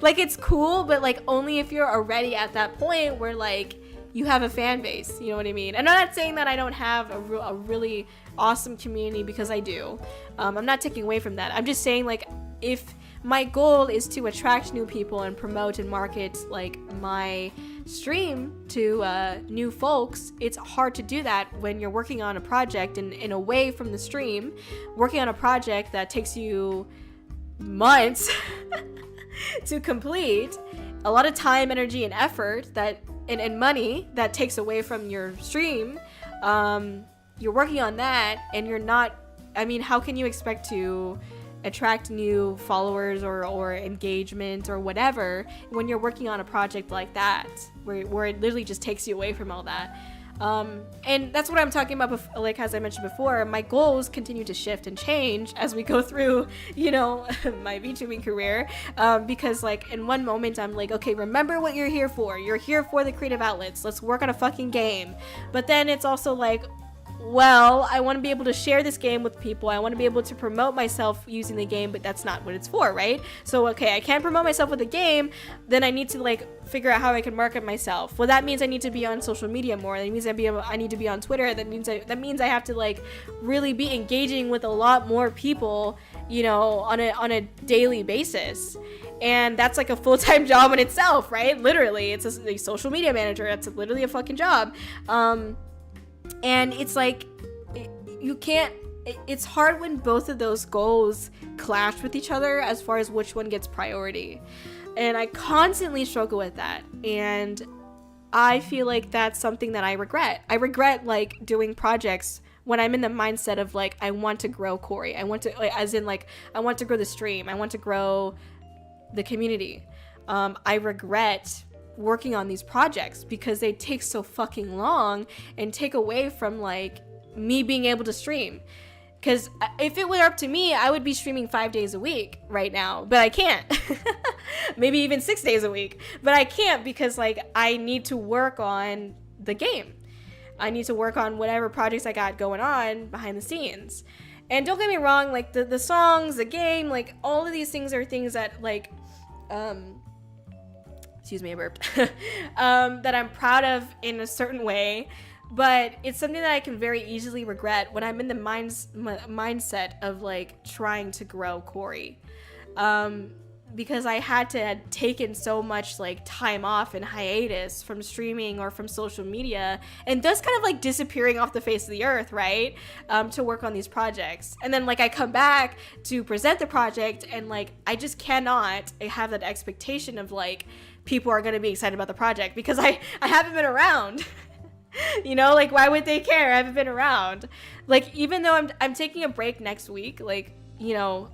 Like, it's cool, but like only if you're already at that point where like you have a fan base, you know what I mean? And I'm not saying that I don't have a really awesome community, because I do. I'm not taking away from that. I'm just saying, like, if my goal is to attract new people and promote and market like my stream to new folks, it's hard to do that when you're working on a project and away from the stream, working on a project that takes you months to complete, a lot of time, energy, and effort that and money that takes away from your stream. You're working on that and you're not, I mean, how can you expect to attract new followers or engagement or whatever when you're working on a project like that where it literally just takes you away from all that? And that's what I'm talking about, like, as I mentioned before, my goals continue to shift and change as we go through, you know, my VTubing career, because like in one moment I'm like, okay, remember what you're here for the creative outlets, let's work on a fucking game. But then it's also like, well, I want to be able to share this game with people. I want to be able to promote myself using the game, but that's not what it's for, right? So, okay, I can't promote myself with a game, then I need to, like, figure out how I can market myself. Well, that means I need to be on social media more. That means I need to be on Twitter. That means I have to, like, really be engaging with a lot more people, you know, on a daily basis. And that's, like, a full-time job in itself, right? Literally, it's a social media manager. That's literally a fucking job. And it's like, you can't, it's hard when both of those goals clash with each other as far as which one gets priority. And I constantly struggle with that. And I feel like that's something that I regret. I regret like doing projects when I'm in the mindset of like, I want to grow Kōri. I want to, like, as in like, I want to grow the stream. I want to grow the community. I regret working on these projects because they take so fucking long and take away from like me being able to stream. Because if it were up to me, I would be streaming 5 days a week right now, but I can't. Maybe even 6 days a week, but I can't because like I need to work on the game. I need to work on whatever projects I got going on behind the scenes. And don't get me wrong, like the songs, the game, like all of these things are things that like, excuse me, I burped, that I'm proud of in a certain way. But it's something that I can very easily regret when I'm in the mindset of like trying to grow Kōri. Because I had to have taken so much like time off and hiatus from streaming or from social media and thus kind of like disappearing off the face of the earth, right? To work on these projects. And then like I come back to present the project and like I just cannot have that expectation of like people are going to be excited about the project because I haven't been around. You know, like why would they care? I haven't been around. Like even though I'm taking a break next week, like, you know,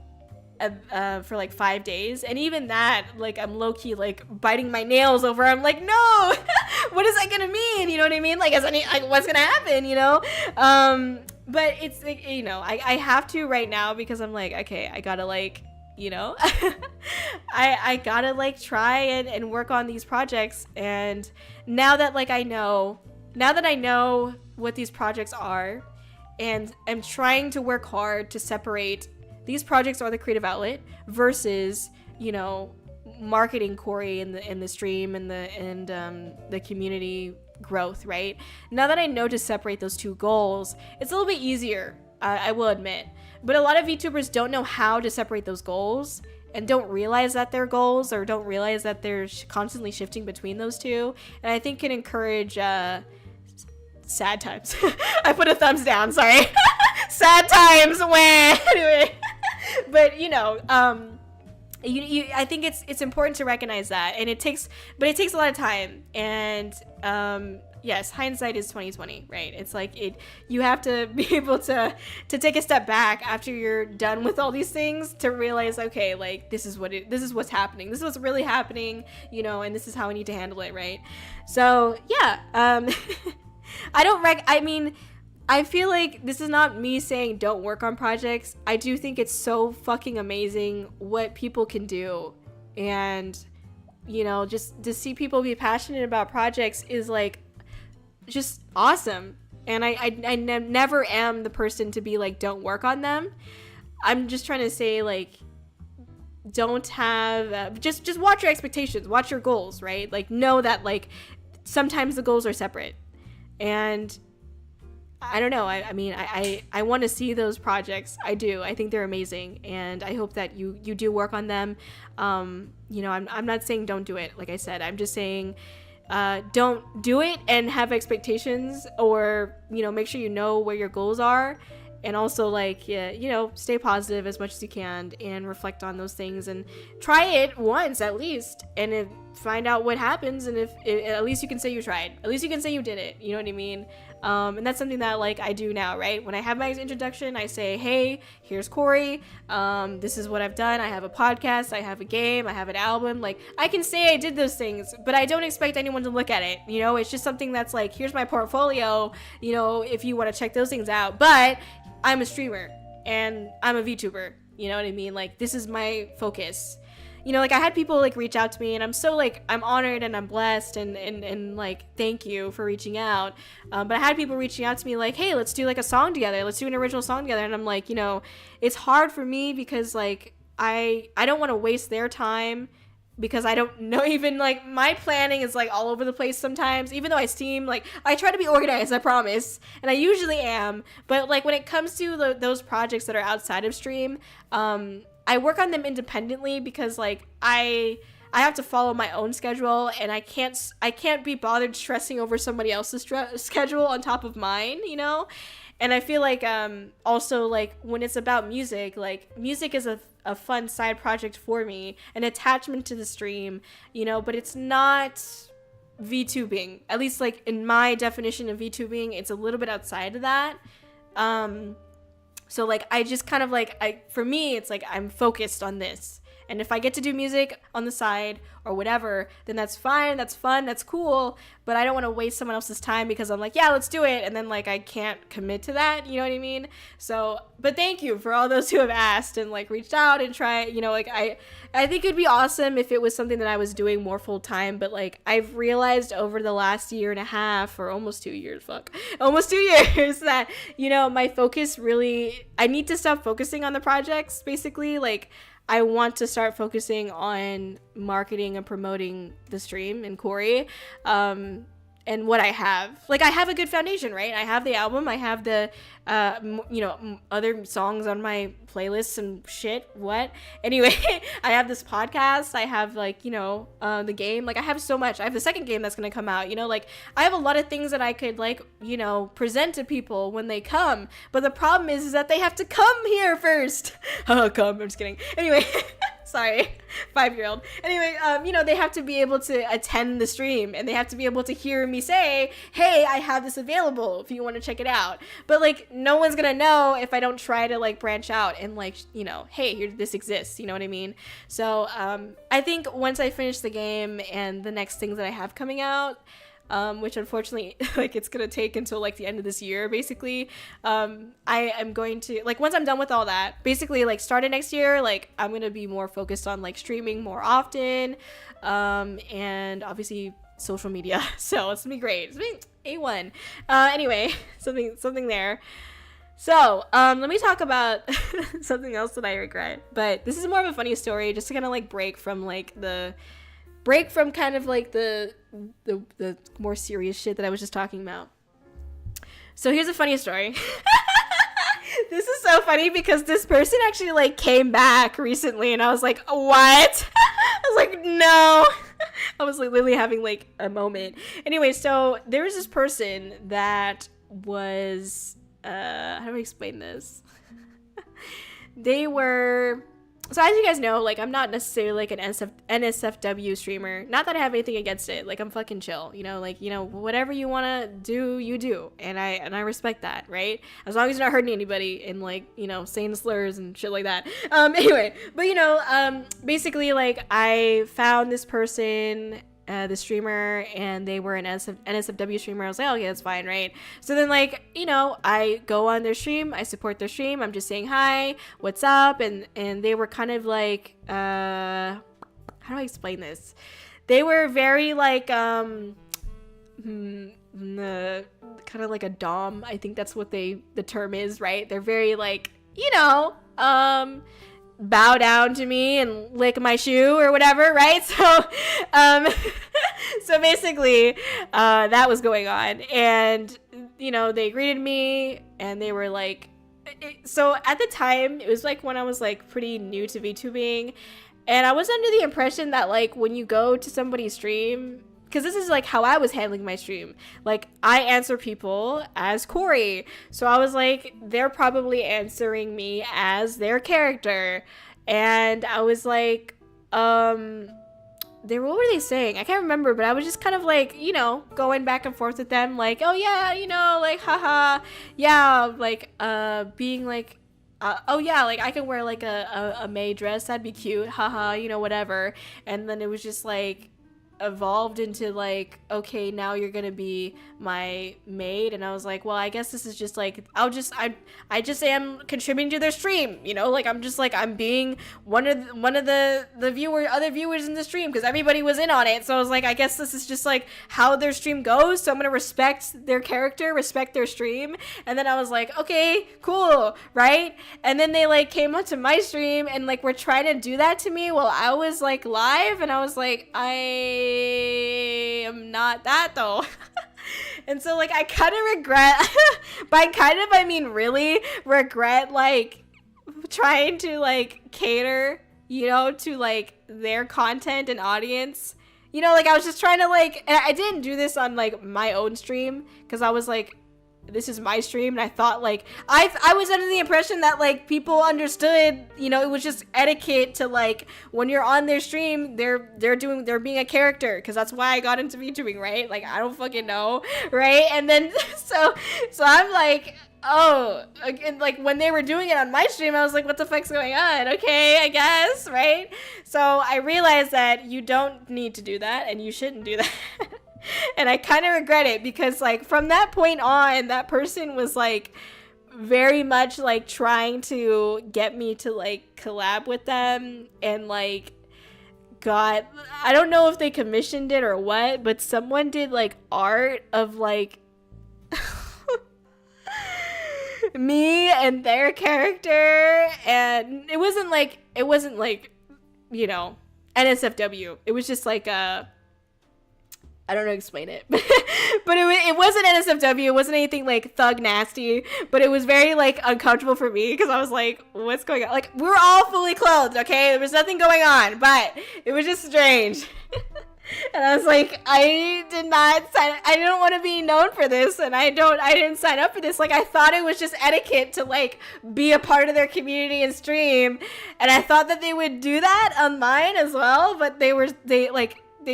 for like 5 days, and even that, like I'm low-key like biting my nails over. I'm like, no, what is that gonna mean? You know what I mean? Like, like what's gonna happen? You know? But it's like, you know, I have to right now because I'm like, okay, I gotta like, you know, I gotta like try and work on these projects. And now that like I know what these projects are, and I'm trying to work hard to separate these projects are the creative outlet versus, you know, marketing Kōri in the stream and the community growth, right? Now that I know to separate those two goals, it's a little bit easier, I will admit. But a lot of VTubers don't know how to separate those goals and don't realize that they're goals or don't realize that they're constantly shifting between those two. And I think can encourage sad times. I put a thumbs down, sorry. Sad times when anyway. But you know, I think it's important to recognize that, and it takes a lot of time. And yes, hindsight is 20/20, right? It's like you have to be able to take a step back after you're done with all these things to realize, okay, like this is what's happening. This is what's really happening, you know, and this is how I need to handle it, right? So yeah, I feel like this is not me saying don't work on projects. I do think it's so fucking amazing what people can do. And, you know, just to see people be passionate about projects is like just awesome. And I never am the person to be like, don't work on them. I'm just trying to say like, don't have, just watch your expectations, watch your goals, right? Like know that like sometimes the goals are separate. And I don't know. I mean, I want to see those projects. I do. I think they're amazing, and I hope that you do work on them. You know, I'm not saying don't do it. Like I said, I'm just saying don't do it and have expectations, or you know, make sure you know where your goals are, and also like you know, stay positive as much as you can and reflect on those things and try it once at least, and find out what happens. And if at least you can say you tried. At least you can say you did it. You know what I mean? And that's something that like I do now, right? When I have my introduction, I say, hey, here's Kōri. This is what I've done. I have a podcast, I have a game, I have an album. Like I can say I did those things, but I don't expect anyone to look at it. You know, it's just something that's like, here's my portfolio, you know, if you want to check those things out. But I'm a streamer and I'm a VTuber. You know what I mean? Like this is my focus. You know, like I had people like reach out to me, and I'm so like, I'm honored and I'm blessed and like, thank you for reaching out. But I had people reaching out to me like, hey, let's do like a song together. Let's do an original song together. And I'm like, you know, it's hard for me because like, I don't want to waste their time because I don't know, even like my planning is like all over the place sometimes, even though I seem like I try to be organized, I promise. And I usually am. But like when it comes to those projects that are outside of stream, I work on them independently because like I have to follow my own schedule, and I can't be bothered stressing over somebody else's schedule on top of mine, you know? And I feel like also like when it's about music, like music is a fun side project for me, an attachment to the stream, you know, but it's not VTubing. At least like in my definition of VTubing, it's a little bit outside of that. So like I just kind of like, for me, it's like I'm focused on this. And if I get to do music on the side or whatever, then that's fine, that's fun, that's cool. But I don't want to waste someone else's time because I'm like, yeah, let's do it. And then like I can't commit to that, you know what I mean? So, but thank you for all those who have asked and like reached out and tried, you know, like I think it'd be awesome if it was something that I was doing more full time. But like I've realized over the last year and a half or almost 2 years, almost 2 years that, you know, my focus really, I need to stop focusing on the projects basically. Like, I want to start focusing on marketing and promoting the stream and Kōri, and what I have. Like, I have a good foundation, right? I have the album, I have the, you know, other songs on my playlists and shit, what? Anyway, I have this podcast, I have, like, you know, the game, like, I have so much. I have the second game that's gonna come out, you know, like, I have a lot of things that I could, like, you know, present to people when they come, but the problem is that they have to come here first. I'm just kidding. Anyway, sorry, 5-year-old. Anyway, you know, they have to be able to attend the stream and they have to be able to hear me say, hey, I have this available if you want to check it out. But like, no one's gonna know if I don't try to like branch out and like, you know, hey, here, this exists, you know what I mean? So I think once I finish the game and the next things that I have coming out, which unfortunately, like, it's gonna take until like the end of this year, basically. I am going to, like, once I'm done with all that, basically, like, starting next year, like, I'm gonna be more focused on like streaming more often, and obviously social media. So it's gonna be great. It's gonna be A1. Anyway, something there. So, let me talk about something else that I regret. But this is more of a funny story, just to kind of like break from kind of like the more serious shit that I was just talking about. So here's a funny story. This is so funny because this person actually like came back recently and I was like, what? I was like, no. I was like literally having like a moment. Anyway, so there was this person that was, how do I explain this? They were, so as you guys know, like, I'm not necessarily like an NSFW streamer. Not that I have anything against it. Like, I'm fucking chill, you know, like, you know, whatever you want to do, you do. And I respect that, right? As long as you're not hurting anybody and like, you know, saying slurs and shit like that. Anyway, but you know, basically like I found this person, the streamer, and they were an NSFW streamer. I was like, oh, okay, that's fine, right? So then, like, you know, I go on their stream, I support their stream, I'm just saying hi, what's up, and they were kind of like, how do I explain this? They were very like, kind of like a dom. I think that's what the term is, right? They're very like, you know, bow down to me and lick my shoe or whatever, right? So so basically that was going on, and you know, they greeted me and they were like, so at the time it was like when I was like pretty new to VTubing, and I was under the impression that like when you go to somebody's stream, because this is like how I was handling my stream, like I answer people as Kōri, so I was like, they're probably answering me as their character, and I was like, what were they saying? I can't remember, but I was just kind of like, you know, going back and forth with them, like, oh yeah, you know, like, haha, yeah, like, being like, oh yeah, like I can wear like a May dress, that'd be cute, haha, you know, whatever. And then it was just like evolved into like, okay, now you're gonna be my maid, and I was like, well, I guess this is just like, I just am contributing to their stream, you know, like I'm just like, I'm being one of the other viewers in the stream because everybody was in on it. So I was like, I guess this is just like how their stream goes, so I'm gonna respect their character, respect their stream. And then I was like, okay, cool, right? And then they like came onto my stream and like were trying to do that to me while I was like live, and I was like, I am not that though. And so like I kind of regret, by kind of I mean really regret like trying to like cater, you know, to like their content and audience, you know, like I was just trying to like, and I didn't do this on like my own stream because I was like, this is my stream, and I thought like I was under the impression that like people understood, you know, it was just etiquette to like when you're on their stream, they're being a character, because that's why I got into VTubing, right? Like I don't fucking know, right? And then so I'm like, oh, and like when they were doing it on my stream, I was like, what the fuck's going on? Okay, I guess, right? So I realized that you don't need to do that, and you shouldn't do that. And I kind of regret it, because like from that point on, that person was like very much like trying to get me to like collab with them, and like got, I don't know if they commissioned it or what, but someone did like art of like me and their character, and it wasn't like you know, NSFW. It was just like I don't know how to explain it, but it wasn't NSFW. It wasn't anything like thug nasty, but it was very like uncomfortable for me, because I was like, what's going on? Like, we were all fully clothed, okay? There was nothing going on, but it was just strange. And I was like, I didn't want to be known for this, and I didn't sign up for this. Like, I thought it was just etiquette to like be a part of their community and stream, and I thought that they would do that on mine as well, but they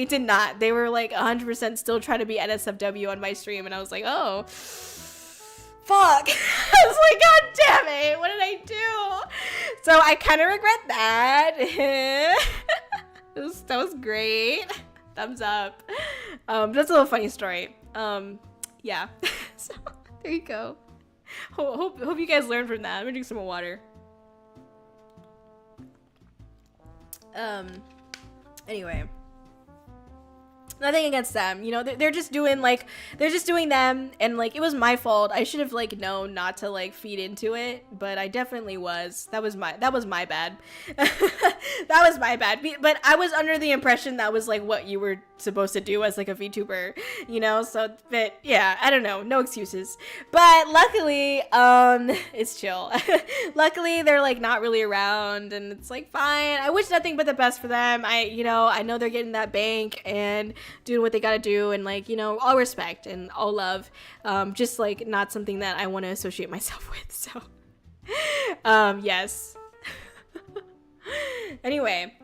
did not. They were like 100% still trying to be NSFW on my stream, and I was like, oh, fuck. I was like, god damn it, what did I do? So I kind of regret that. That was great. Thumbs up. That's a little funny story. Yeah. So there you go. Hope you guys learned from that. I'm gonna drink some more water. Anyway. Nothing against them, you know, they're just doing them, and like it was my fault. I should have like known not to like feed into it, but I definitely was. That was my bad. That was my bad. But I was under the impression that was like what you were supposed to do as like a VTuber, you know. So, but yeah, I don't know, no excuses. But luckily, it's chill. Luckily, they're like not really around, and it's like fine. I wish nothing but the best for them. I know they're getting that bank and doing what they gotta do, and like, you know, all respect and all love, just like not something that I want to associate myself with. So yes. Anyway,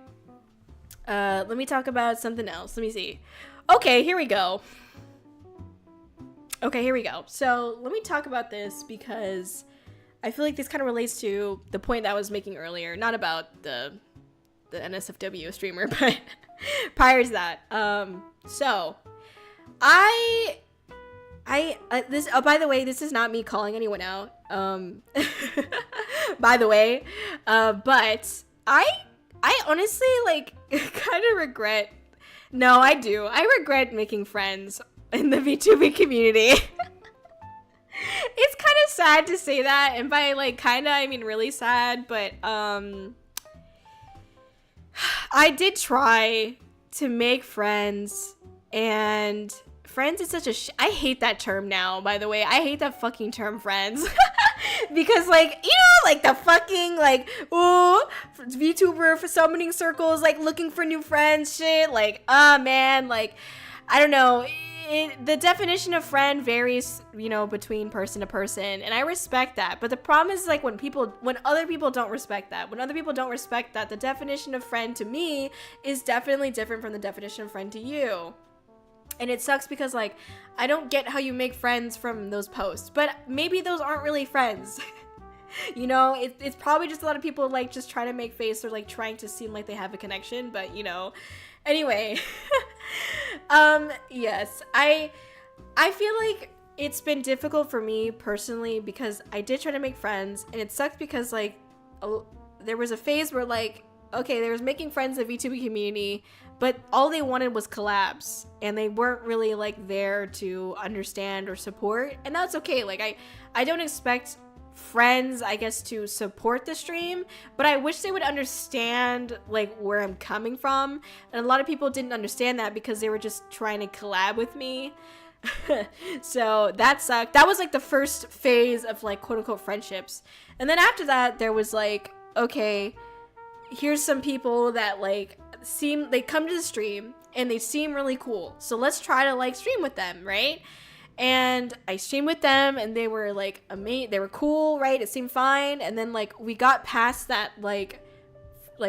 let me talk about something else. Let me see. Okay, here we go. So let me talk about this, because I feel like this kind of relates to the point that I was making earlier, not about the NSFW streamer, but prior to that. So this, oh, by the way, this is not me calling anyone out, by the way, but I honestly like kind of regret, no, I do, I regret making friends in the VTubing community. It's kind of sad to say that, and by like kind of, I mean really sad, but I did try to make friends, and friends is such a I hate that term now, by the way. I hate that fucking term, friends. Because like, you know, like the fucking like, ooh, VTuber for summoning circles, like looking for new friends shit, like, man, like, I don't know. The definition of friend varies, you know, between person to person, and I respect that. But the problem is like when other people don't respect that, the definition of friend to me is definitely different from the definition of friend to you. And it sucks because like I don't get how you make friends from those posts, but maybe those aren't really friends. You know, it's probably just a lot of people like just trying to make face, or like trying to seem like they have a connection, but you know. Anyway, yes, I feel like it's been difficult for me personally, because I did try to make friends, and it sucked because like there was a phase where like, okay, there was making friends in the VTuber community, but all they wanted was collabs, and they weren't really like there to understand or support, and that's okay. Like I don't expect friends, I guess, to support the stream, but I wish they would understand like where I'm coming from, and a lot of people didn't understand that because they were just trying to collab with me. So that sucked. That was like the first phase of like quote-unquote friendships, and then after that there was like, okay, here's some people that like they come to the stream and they seem really cool, so let's try to like stream with them, right? And I streamed with them, and they were like amazing. They were cool, right? It seemed fine. And then like we got past that like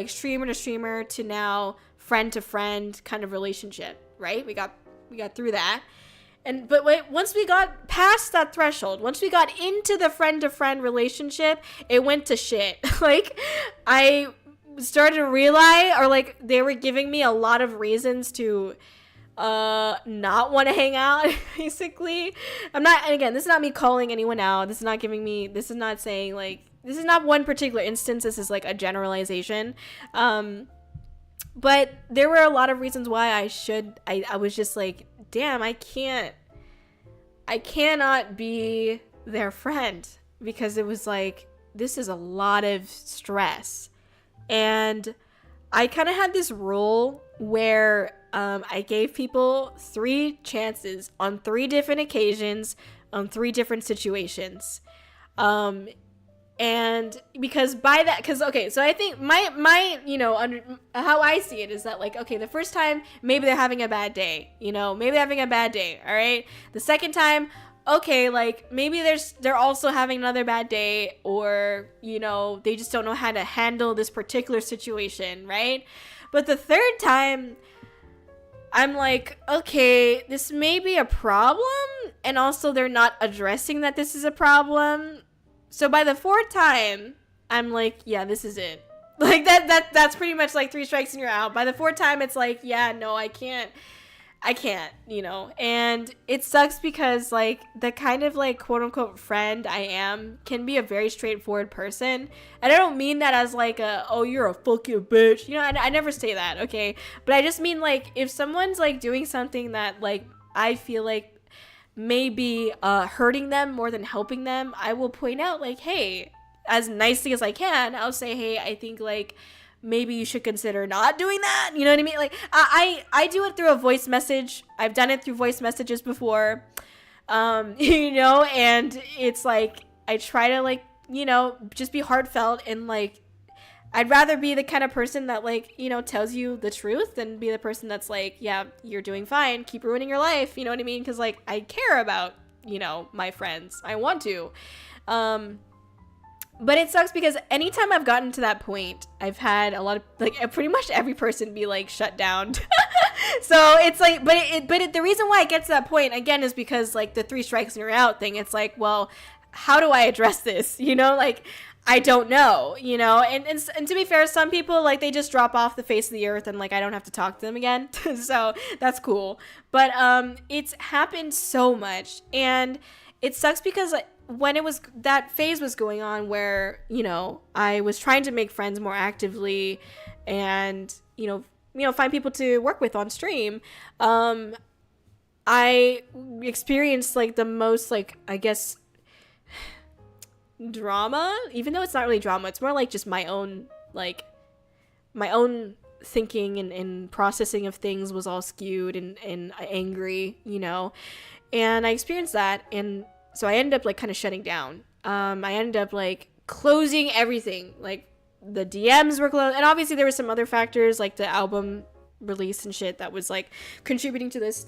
streamer to streamer to now friend to friend kind of relationship, right? We got through that. But once we got past that threshold, once we got into the friend to friend relationship, it went to shit. Like I started to realize, or like they were giving me a lot of reasons to not want to hang out, basically. And again, this is not me calling anyone out. This is not saying like, this is not one particular instance. This is like a generalization. But there were a lot of reasons why I was just like, damn, I cannot be their friend, because it was like, this is a lot of stress. And I kind of had this rule where I gave people 3 chances on 3 different occasions on 3 different situations. And because okay, so I think my how I see it is that like, okay, the first time, maybe they're having a bad day, all right? The second time, okay, like maybe they're also having another bad day, or they just don't know how to handle this particular situation, right? But the third time, I'm like, okay, this may be a problem, and also they're not addressing that this is a problem. So by the 4th time, I'm like, yeah, this is it. Like that's pretty much like 3 strikes and you're out. By the 4th time, it's like, yeah, no, I can't, and it sucks because like the kind of like quote unquote friend I am can be a very straightforward person. And I don't mean that as like oh, you're a fucking bitch. I never say that, okay? But I just mean like, if someone's like doing something that like I feel like maybe hurting them more than helping them, I will point out like, hey, as nicely as I can, I'll say, hey, I think like maybe you should consider not doing that. You know what I mean? Like I do it through a voice message. I've done it through voice messages before. And it's like, I try to like, just be heartfelt, and like, I'd rather be the kind of person that like, tells you the truth than be the person that's like, yeah, you're doing fine, keep ruining your life. You know what I mean? Because like, I care about, my friends. I want to. But it sucks because anytime I've gotten to that point, I've had a lot of like, pretty much every person be like shut down. So it's like, but the reason why it gets to that point again is because like the 3 strikes and you're out thing. It's like, well, how do I address this? Like, I don't know, and to be fair, some people like, they just drop off the face of the earth and like, I don't have to talk to them again. So that's cool. But it's happened so much, and it sucks because when that phase was going on where, I was trying to make friends more actively and, find people to work with on stream, I experienced like the most like, I guess, drama, even though it's not really drama. It's more like just my own thinking and processing of things was all skewed and angry, and I experienced that, and so I ended up like kind of shutting down. I ended up like closing everything, like the DMs were closed, and obviously there were some other factors like the album release and shit that was like contributing to this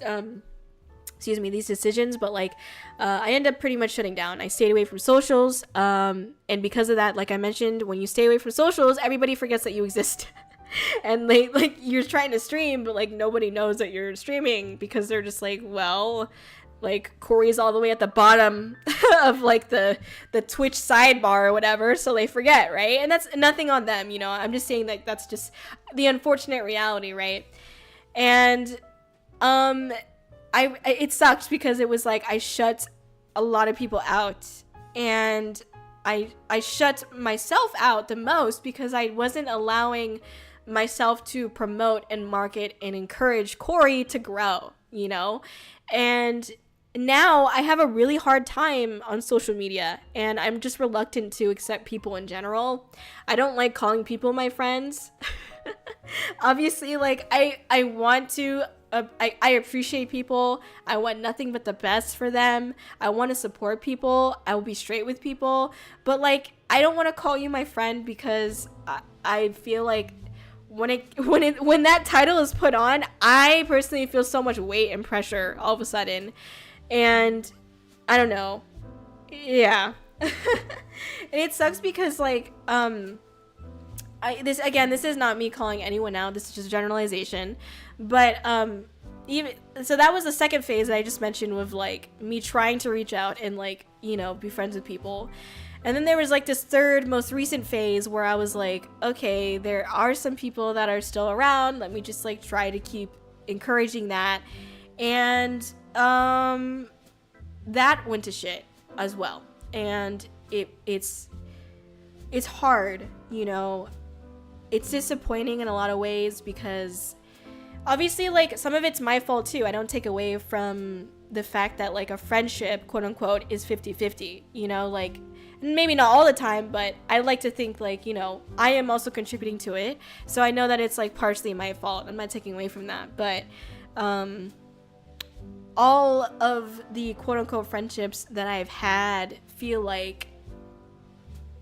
these decisions, but like I ended up pretty much shutting down. I stayed away from socials, and because of that, like I mentioned, when you stay away from socials, everybody forgets that you exist. And they like, you're trying to stream, but like nobody knows that you're streaming, because they're just like, well, like Kōri's all the way at the bottom of like the Twitch sidebar or whatever, so they forget, right? And that's nothing on them, I'm just saying that that's just the unfortunate reality, right? And it sucked because it was like I shut a lot of people out, and I shut myself out the most because I wasn't allowing myself to promote and market and encourage Kōri to grow, and now I have a really hard time on social media, and I'm just reluctant to accept people in general. I don't like calling people my friends. Obviously, like I want to I appreciate people. I want nothing but the best for them. I want to support people. I will be straight with people. But like, I don't want to call you my friend because I feel like when that title is put on, I personally feel so much weight and pressure all of a sudden. And I don't know. Yeah. And it sucks because like, this is not me calling anyone out. This is just generalization. But, even, so that was the second phase that I just mentioned with like me trying to reach out and like, you know, be friends with people. And then there was like this third most recent phase where I was like, okay, there are some people that are still around. Let me just like try to keep encouraging that. And, that went to shit as well. And it's hard, you know. It's disappointing in a lot of ways because obviously like some of it's my fault too. I don't take away from the fact that like a friendship, quote unquote, is 50-50, you know, like maybe not all the time, but I like to think like, you know, I am also contributing to it. So I know that it's like partially my fault. I'm not taking away from that, but all of the quote unquote friendships that I've had feel like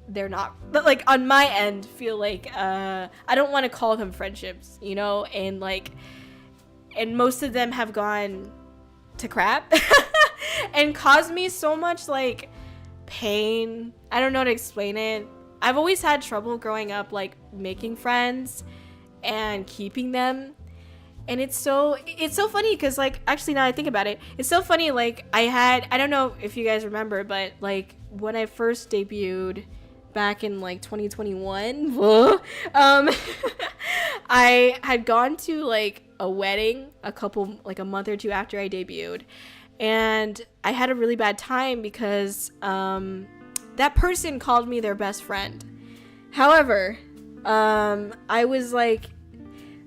they're not, but like on my end feel like I don't want to call them friendships, you know, and like, and most of them have gone to crap and caused me so much like pain. I don't know how to explain it. I've always had trouble growing up like making friends and keeping them. And it's so funny because like actually now I think about it, it's so funny. Like I don't know if you guys remember, but like when I first debuted back in like 2021, I had gone to like a wedding like a month or two after I debuted, and I had a really bad time because that person called me their best friend. However,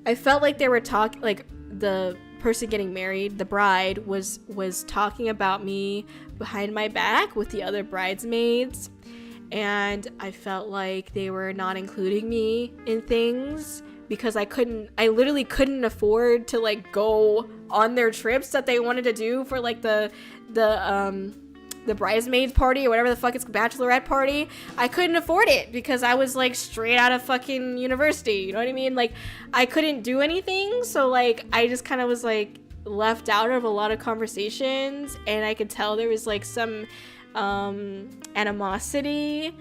I felt like they were talking, like the person getting married, the bride was talking about me behind my back with the other bridesmaids, and I felt like they were not including me in things because I literally couldn't afford to like go on their trips that they wanted to do for like the bridesmaids party or whatever the fuck it's bachelorette party. I couldn't afford it because I was like straight out of fucking university, you know what I mean? Like I couldn't do anything, so like I just kind of was like left out of a lot of conversations, and I could tell there was like some animosity,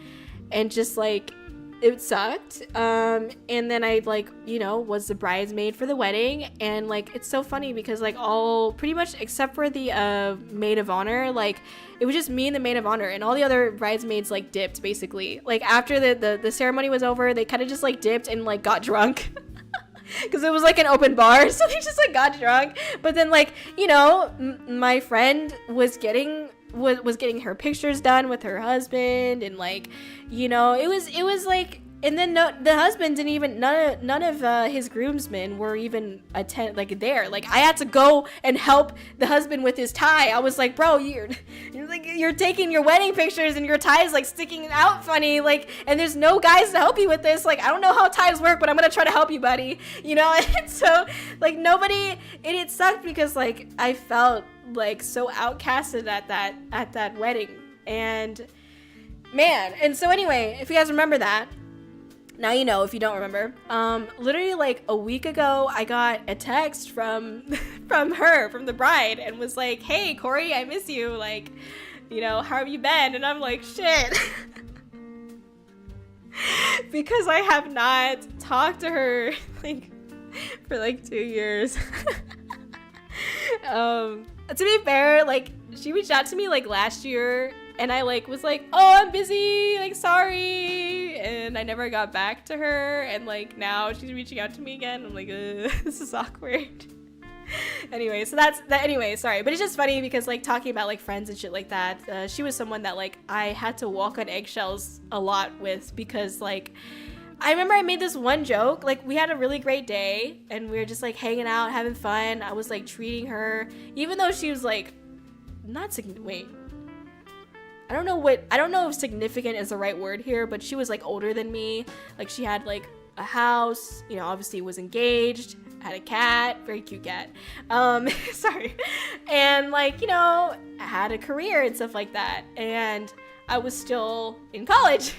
and just like it sucked. And then I like, you know, was the bridesmaid for the wedding, and like it's so funny because like all pretty much except for the maid of honor, like it was just me and the maid of honor, and all the other bridesmaids like dipped basically. Like after the ceremony was over, they kind of just like dipped and like got drunk because it was like an open bar, so they just like got drunk. But then like, you know, my friend was getting her pictures done with her husband, and like, you know, it was like, and then the husband didn't even, none of his groomsmen were even there. Like I had to go and help the husband with his tie. I was like, bro, you're taking your wedding pictures and your tie is like sticking out funny, like, and there's no guys to help you with this. Like I don't know how ties work, but I'm gonna try to help you, buddy, you know. And so like nobody, and it sucked because like I felt like so outcasted at that wedding, and man. And so anyway, if you guys remember that, now you know. If you don't remember, literally like a week ago I got a text from the bride, and was like, hey Kōri, I miss you, like, you know, how have you been? And I'm like, shit. Because I have not talked to her like for like 2 years. To be fair, like she reached out to me like last year, and I like was like, oh, I'm busy, like sorry, and I never got back to her, and like now she's reaching out to me again. I'm like, this is awkward. Anyway, so that's that. Anyway, sorry, but it's just funny because like talking about like friends and shit like that, she was someone that like I had to walk on eggshells a lot with, because like I remember I made this one joke, like we had a really great day and we were just like hanging out, having fun. I was like treating her, even though she was like I don't know if significant is the right word here, but she was like older than me. Like she had like a house, you know, obviously was engaged, had a cat, very cute cat. Sorry. And like, you know, had a career and stuff like that. And I was still in college.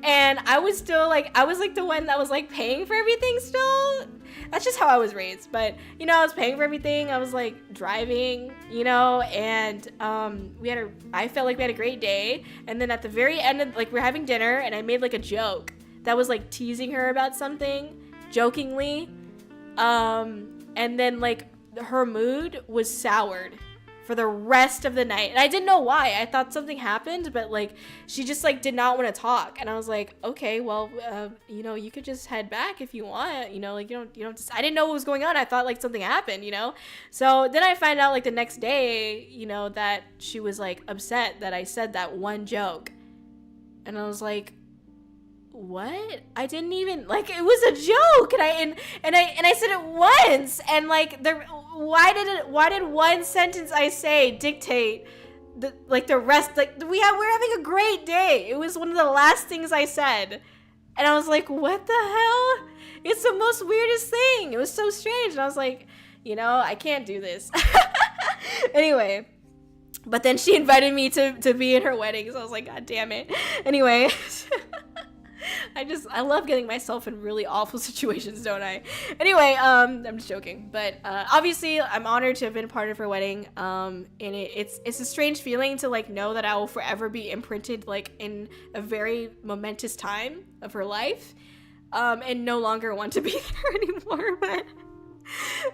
And I was still like, I was like the one that was like paying for everything still. That's just how I was raised. But, you know, I was paying for everything. I was like driving, you know, and I felt like we had a great day. And then at the very end of, like, we're having dinner, and I made like a joke that was like teasing her about something jokingly. And then like her mood was soured for the rest of the night. And I didn't know why. I thought something happened, but like she just like did not want to talk. And I was like, okay, well, you know, you could just head back if you want, you know, like you don't just, I didn't know what was going on. I thought like something happened, you know? So then I find out like the next day, you know, that she was like upset that I said that one joke. And I was like, what? I didn't even, like, it was a joke, and I said it once, and like why did one sentence I say dictate the rest? Like we're having a great day. It was one of the last things I said, and I was like, what the hell? It's the most weirdest thing. It was so strange, and I was like, you know, I can't do this. Anyway. But then she invited me to be in her wedding, so I was like, God damn it. Anyway. I love getting myself in really awful situations, don't I? Anyway, I'm just joking. But obviously, I'm honored to have been part of her wedding. And it's a strange feeling to like know that I will forever be imprinted like in a very momentous time of her life, and no longer want to be there anymore.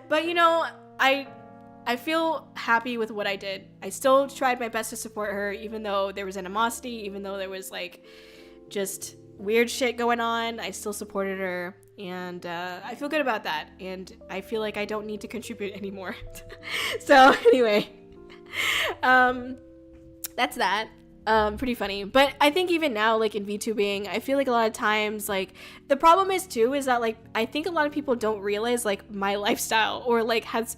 But you know, I feel happy with what I did. I still tried my best to support her, even though there was animosity, even though there was like just weird shit going on. I still supported her, and I feel good about that, and I feel like I don't need to contribute anymore. So anyway, that's that. Pretty funny. But I think even now, like in VTubing, I feel like a lot of times, like the problem is that like I think a lot of people don't realize like my lifestyle, or like has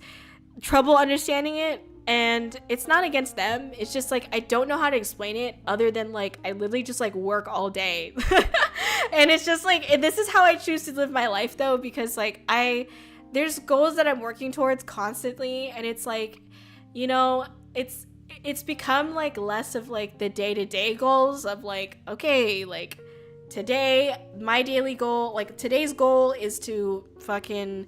trouble understanding it. And it's not against them. It's just like I don't know how to explain it other than like I literally just like work all day. And it's just like this is how I choose to live my life though, because like there's goals that I'm working towards constantly, and it's like, you know, it's become like less of like the day-to-day goals of like, okay, like today my daily goal, like today's goal is to fucking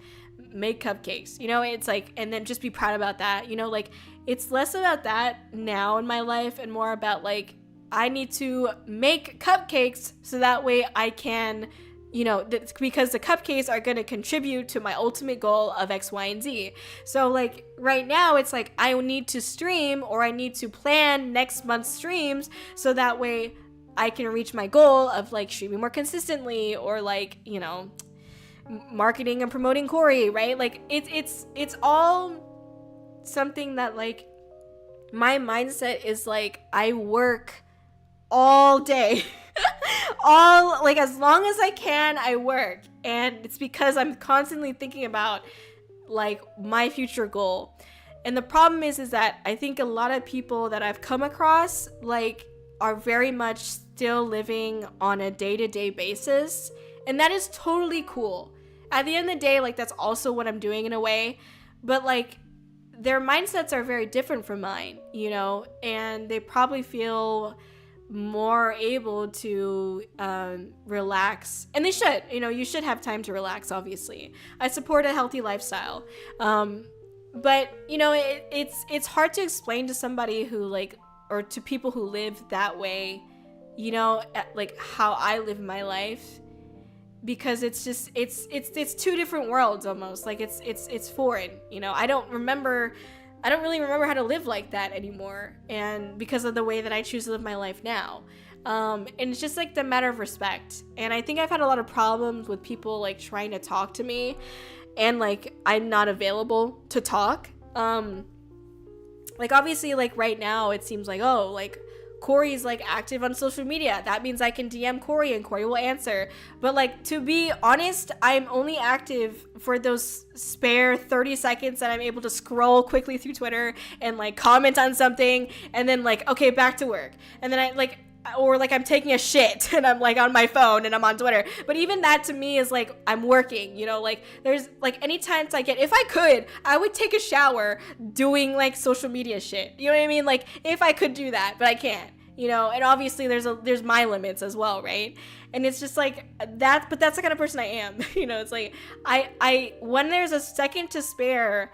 make cupcakes, you know. It's like, and then just be proud about that, you know. Like it's less about that now in my life and more about like I need to make cupcakes so that way I can, you know, because the cupcakes are going to contribute to my ultimate goal of X, Y, and Z. So like right now it's like I need to stream, or I need to plan next month's streams so that way I can reach my goal of like streaming more consistently, or like, you know, marketing and promoting Kōri, right? Like it's all something that like my mindset is like I work all day. All like as long as I can I work, and it's because I'm constantly thinking about like my future goal. And the problem is that I think a lot of people that I've come across like are very much still living on a day-to-day basis, and that is totally cool. At the end of the day, like that's also what I'm doing in a way, but like their mindsets are very different from mine, you know, and they probably feel more able to relax, and they should, you know, you should have time to relax. Obviously I support a healthy lifestyle, but you know, it's hard to explain to somebody who like, or to people who live that way, you know, like how I live my life, because it's just it's two different worlds almost. Like it's foreign, you know. I don't really remember how to live like that anymore, and because of the way that I choose to live my life now. And it's just like the matter of respect. And I think I've had a lot of problems with people like trying to talk to me, and like I'm not available to talk. Like obviously like right now it seems like, oh, like Kōri's like active on social media, that means I can DM Kōri and Kōri will answer. But like, to be honest, I'm only active for those spare 30 seconds that I'm able to scroll quickly through Twitter and like comment on something, and then like, okay, back to work. And then I like, or like I'm taking a shit and I'm like on my phone and I'm on Twitter. But even that to me is like I'm working, you know. Like there's like any times I get, if I could, I would take a shower doing like social media shit, you know what I mean? Like if I could do that, but I can't, you know, and obviously there's my limits as well, right? And it's just like that, but that's the kind of person I am. You know, it's like I when there's a second to spare,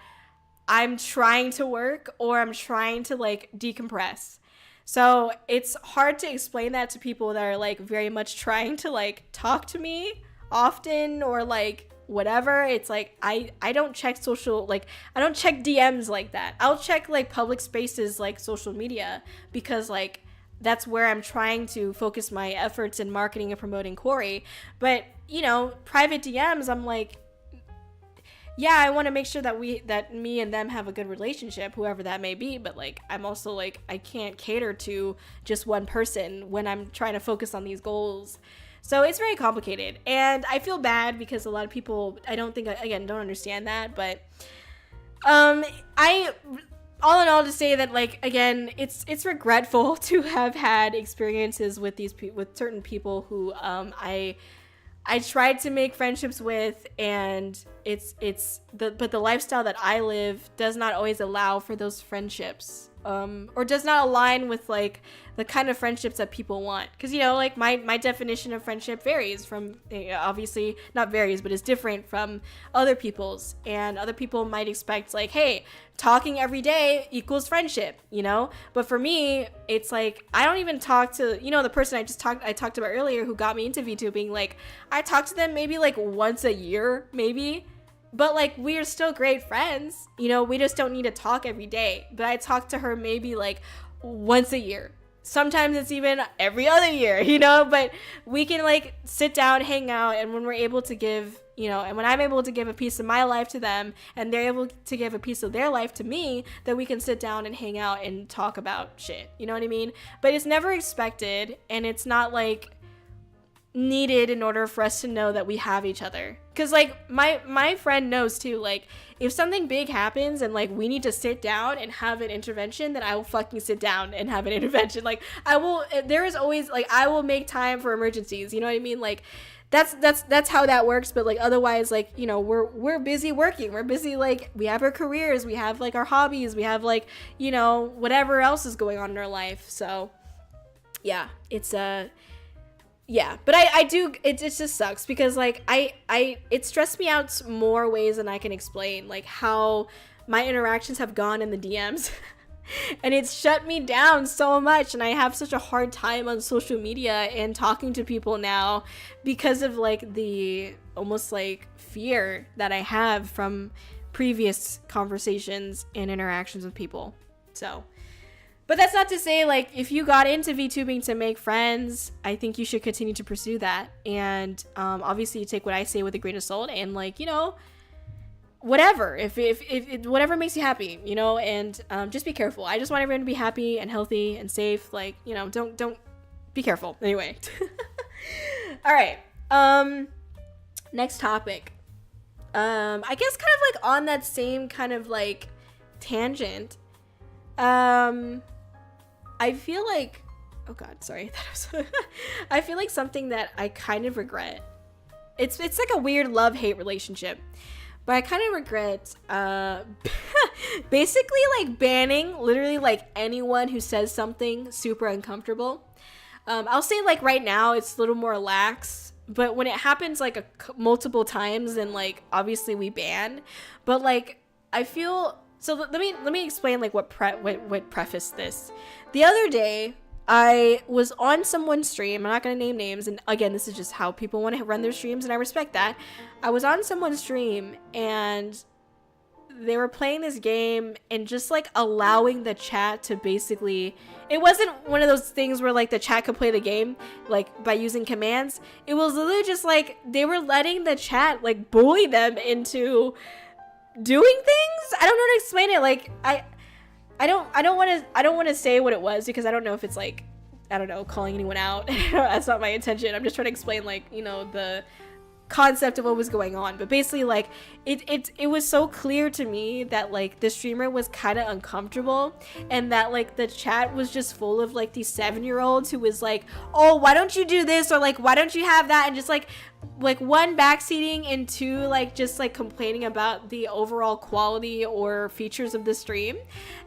I'm trying to work or I'm trying to like decompress. So it's hard to explain that to people that are like very much trying to like talk to me often or like whatever. It's like I don't check I don't check DMs like that. I'll check like public spaces like social media because like that's where I'm trying to focus my efforts in marketing and promoting Kōri. But, you know, private DMs, I'm like, yeah, I want to make sure that me and them have a good relationship, whoever that may be. But like, I'm also like, I can't cater to just one person when I'm trying to focus on these goals. So it's very complicated. And I feel bad because a lot of people, I don't think, again, don't understand that. But all in all, to say that, like, again, it's regretful to have had experiences with with certain people who I tried to make friendships with, and but the lifestyle that I live does not always allow for those friendships, or does not align with like the kind of friendships that people want. Because, you know, like my definition of friendship varies from, obviously not varies, but is different from other people's, and other people might expect like, hey, talking every day equals friendship, you know? But for me, it's like, I don't even talk to, you know, the person I talked about earlier who got me into VTubing. Like, I talk to them maybe like once a year, maybe. But like, we are still great friends, you know? We just don't need to talk every day. But I talk to her maybe like once a year. Sometimes it's even every other year, you know? But we can like sit down, hang out, and when we're able to give, you know, and when I'm able to give a piece of my life to them and they're able to give a piece of their life to me, then we can sit down and hang out and talk about shit. You know what I mean? But it's never expected, and it's not like needed in order for us to know that we have each other. Because like my friend knows too, like if something big happens and like we need to sit down and have an intervention, then I will fucking sit down and have an intervention. Like there is always like, I will make time for emergencies, you know what I mean? Like that's how that works. But like otherwise, like, you know, we're busy working, we're busy, like we have our careers, we have like our hobbies, we have like, you know, whatever else is going on in our life. So yeah, it's yeah, but I do, it just sucks because like it stressed me out more ways than I can explain, like how my interactions have gone in the DMs. And it's shut me down so much, and I have such a hard time on social media and talking to people now because of like the almost like fear that I have from previous conversations and interactions with people. So, but that's not to say, like, if you got into VTubing to make friends, I think you should continue to pursue that. And obviously you take what I say with a grain of salt, and like, you know, whatever, if whatever makes you happy, you know, and just be careful. I just want everyone to be happy and healthy and safe. Like, you know, don't be careful. Anyway. All right. Next topic. I guess kind of like on that same kind of like tangent. I feel like, oh god, sorry. I feel like something that I kind of regret. It's like a weird love-hate relationship. But I kind of regret basically like banning literally like anyone who says something super uncomfortable. I'll say like right now it's a little more lax, but when it happens like multiple times, then like obviously we ban. But like I feel, so let me explain like what prefaced this. The other day I was on someone's stream. I'm not going to name names. And again, this is just how people want to run their streams, and I respect that. I was on someone's stream and they were playing this game and just like allowing the chat to basically, it wasn't one of those things where like the chat could play the game like by using commands. It was literally just like they were letting the chat like bully them into doing things. I don't know how to explain it. Like I don't want to say what it was because I don't know if it's like, I don't know, calling anyone out. That's not my intention. I'm just trying to explain like, you know, the concept of what was going on. But basically like it was so clear to me that like the streamer was kind of uncomfortable, and that like the chat was just full of like these 7-year-olds who was like, oh, why don't you do this, or like why don't you have that, and just like one, backseating, and two, like just like complaining about the overall quality or features of the stream.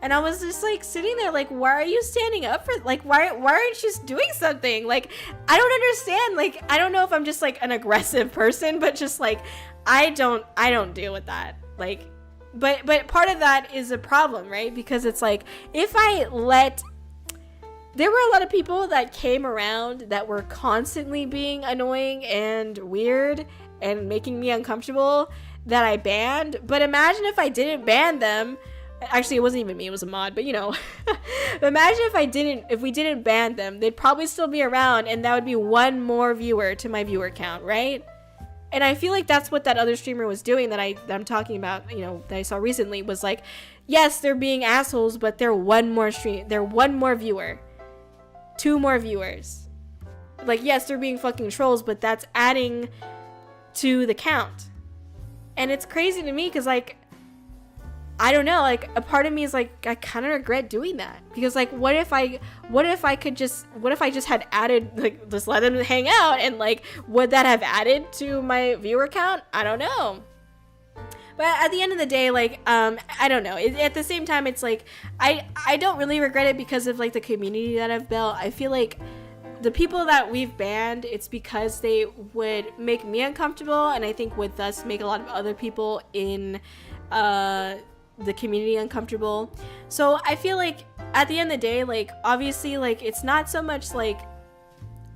And I was just like sitting there like, why are you standing up for, like, why aren't you doing something? Like, I don't understand. Like, I don't know if I'm just like an aggressive person, but just like I don't deal with that. Like, but part of that is a problem, right? Because it's like, if I let, there were a lot of people that came around that were constantly being annoying and weird and making me uncomfortable that I banned. But imagine if I didn't ban them. Actually, it wasn't even me, it was a mod, but you know. Imagine if we didn't ban them, they'd probably still be around, and that would be one more viewer to my viewer count, right? And I feel like that's what that other streamer was doing that I'm talking about, you know, that I saw recently, was like, yes, they're being assholes, but they're one more viewer. 2 more viewers. Like, yes, they're being fucking trolls, but that's adding to the count. And it's crazy to me because, like, I don't know, like, a part of me is like, I kind of regret doing that, because like, what if I just had added, like, just let them hang out, and like, would that have added to my viewer count? I don't know. But at the end of the day, like, I don't know. At the same time, it's like, I don't really regret it because of like the community that I've built. I feel like the people that we've banned, it's because they would make me uncomfortable, and I think would thus make a lot of other people in the community uncomfortable. So I feel like at the end of the day, like, obviously, like, it's not so much like,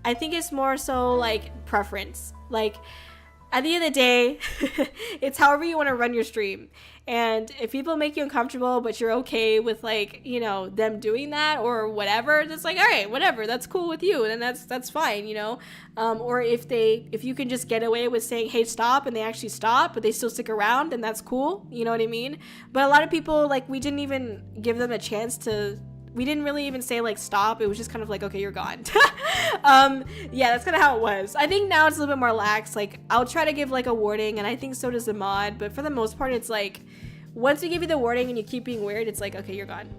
I think it's more so like preference. Like, at the end of the day, it's however you want to run your stream. And if people make you uncomfortable, but you're okay with, like, you know, them doing that or whatever, it's like, all right, whatever, that's cool with you, and that's fine, you know. Or if you can just get away with saying, hey, stop, and they actually stop, but they still stick around, then that's cool, you know what I mean? But a lot of people, like, we didn't even give them a chance to. We didn't really even say, like, stop. It was just kind of like, okay, you're gone. Yeah, that's kind of how it was. I think now it's a little bit more lax. Like, I'll try to give, like, a warning, and I think so does the mod. But for the most part, it's like, once we give you the warning and you keep being weird, it's like, okay, you're gone.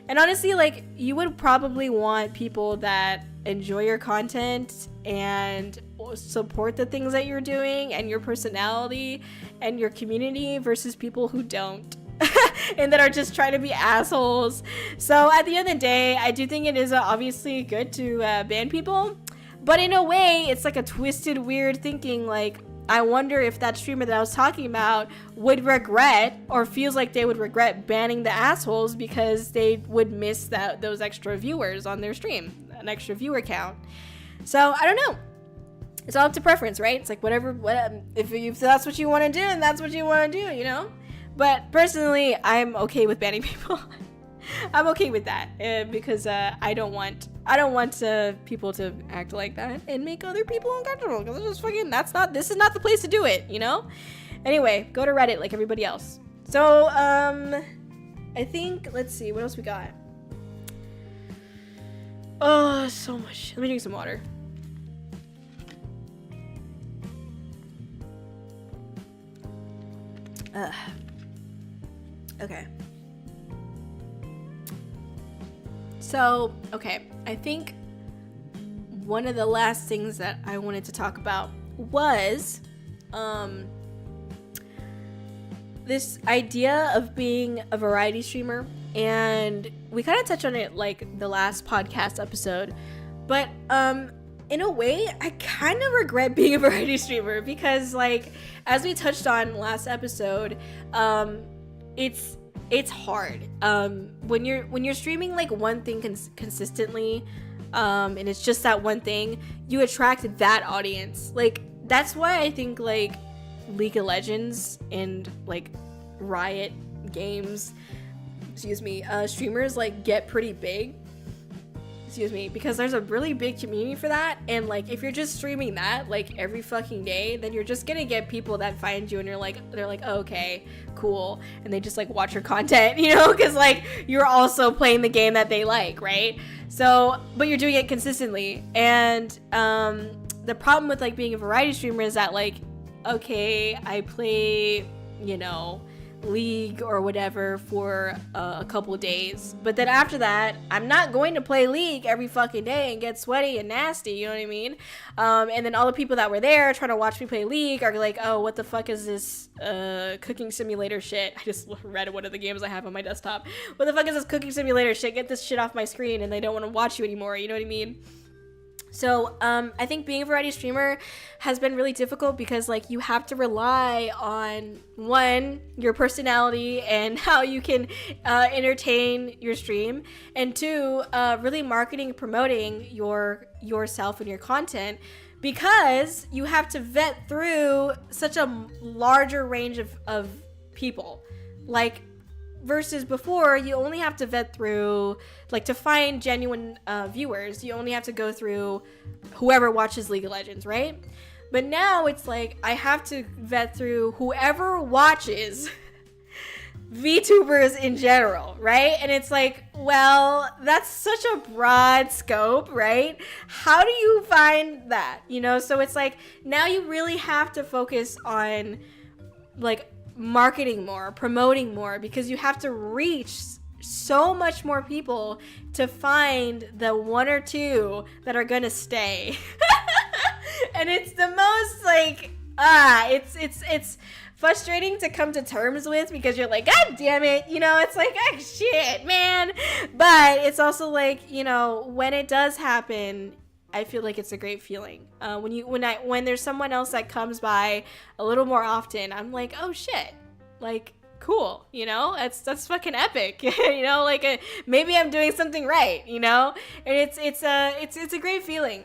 And honestly, like, you would probably want people that enjoy your content and support the things that you're doing and your personality and your community versus people who don't. And that are just trying to be assholes. So at the end of the day, I do think it is obviously good to ban people, but in a way, it's like a twisted, weird thinking. Like, I wonder if that streamer that I was talking about would regret, or feels like they would regret, banning the assholes because they would miss those extra viewers on their stream, an extra viewer count. So I don't know. It's all up to preference, right? It's like whatever if that's what you want to do, and that's what you want to do, you know. But personally, I'm okay with banning people. I'm okay with that because I don't want people to act like that and make other people uncomfortable. Because it's just fucking, this is not the place to do it, you know. Anyway, go to Reddit like everybody else. So I think, let's see, what else we got. Oh, so much. Let me drink some water. Okay. So, okay, I think one of the last things that I wanted to talk about was this idea of being a variety streamer, and we kind of touched on it like the last podcast episode, but in a way, I kind of regret being a variety streamer because, like, as we touched on last episode, it's hard when you're streaming like one thing consistently, and it's just that one thing. You attract that audience. Like, that's why I think like League of Legends and like Riot Games, streamers like get pretty big. Because there's a really big community for that, and like if you're just streaming that like every fucking day, then you're just gonna get people that find you and they're like, oh, okay, cool, and they just like watch your content, you know, because like you're also playing the game that they like, right? So, but you're doing it consistently, and the problem with like being a variety streamer is that like, okay, I play, you know, League or whatever for a couple days, but then after that I'm not going to play League every fucking day and get sweaty and nasty, you know what I mean? And then all the people that were there trying to watch me play League are like, oh, what the fuck is this cooking simulator shit? I just read one of the games I have on my desktop. What the fuck is this cooking simulator shit? Get this shit off my screen. And they don't want to watch you anymore, you know what I mean? So I think being a variety streamer has been really difficult because like you have to rely on, one, your personality and how you can entertain your stream, and two, really marketing and promoting yourself and your content, because you have to vet through such a larger range of people. Like, versus before, you only have to vet through, like, to find genuine viewers, you only have to go through whoever watches League of Legends, right? But now it's like, I have to vet through whoever watches VTubers in general, right? And it's like, well, that's such a broad scope, right? How do you find that? You know, so it's like, now you really have to focus on, like, marketing more, promoting more, because you have to reach so much more people to find the one or two that are gonna stay. And it's the most like it's frustrating to come to terms with, because you're like, god damn it, you know, it's like, oh shit, man. But it's also like, you know, when it does happen, I feel like it's a great feeling. When there's someone else that comes by a little more often, I'm like, oh shit, like, cool, you know, that's fucking epic, you know, like maybe I'm doing something right, you know, and it's a great feeling.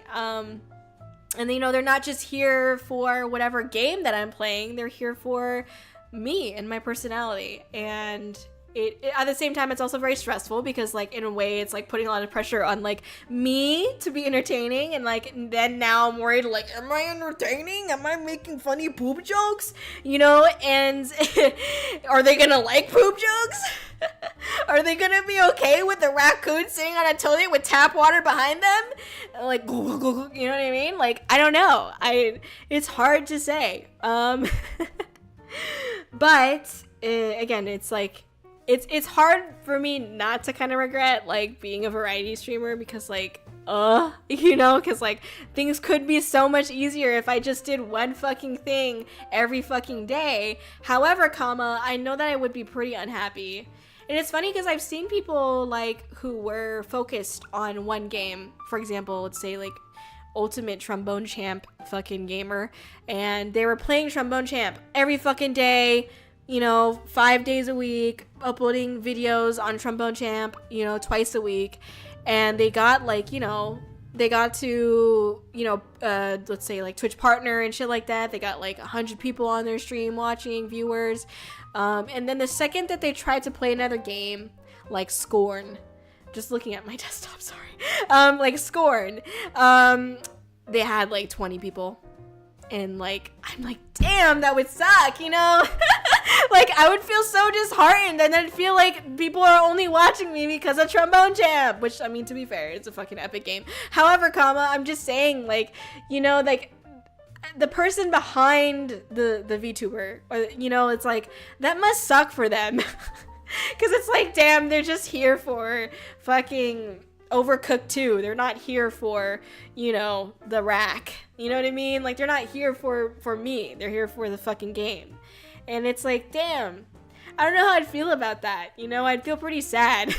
And you know, they're not just here for whatever game that I'm playing; they're here for me and my personality, and it at the same time, it's also very stressful, because like in a way it's like putting a lot of pressure on like me to be entertaining, and like then now I'm worried, like, am I entertaining? Am I making funny poop jokes? You know, and are they gonna like poop jokes? Are they gonna be okay with the raccoon sitting on a toilet with tap water behind them? Like, you know what I mean? Like, I don't know. It's hard to say. But again, it's like, it's hard for me not to kind of regret like being a variety streamer, because like, you know, because like things could be so much easier if I just did one fucking thing every fucking day. However, I know that I would be pretty unhappy. And it's funny because I've seen people like who were focused on one game, for example, let's say like ultimate trombone champ fucking gamer, and they were playing trombone champ every fucking day, you know, 5 days a week, uploading videos on trombone champ, you know, twice a week. And they got like, you know, they got to, you know, let's say like Twitch partner and shit like that. They got like 100 people on their stream watching, viewers. And then the second that they tried to play another game, like Scorn, just looking at my desktop, sorry, like Scorn, they had like 20 people. And like, I'm like, damn, that would suck, you know? Like, I would feel so disheartened, and then I'd feel like people are only watching me because of Trombone Champ, which, I mean, to be fair, it's a fucking epic game. However, I'm just saying, like, you know, like, the person behind the VTuber, or, you know, it's like, that must suck for them. Because it's like, damn, they're just here for fucking Overcooked 2. They're not here for, you know, the rack. You know what I mean? Like, they're not here for me. They're here for the fucking game. And it's like, damn, I don't know how I'd feel about that. You know, I'd feel pretty sad.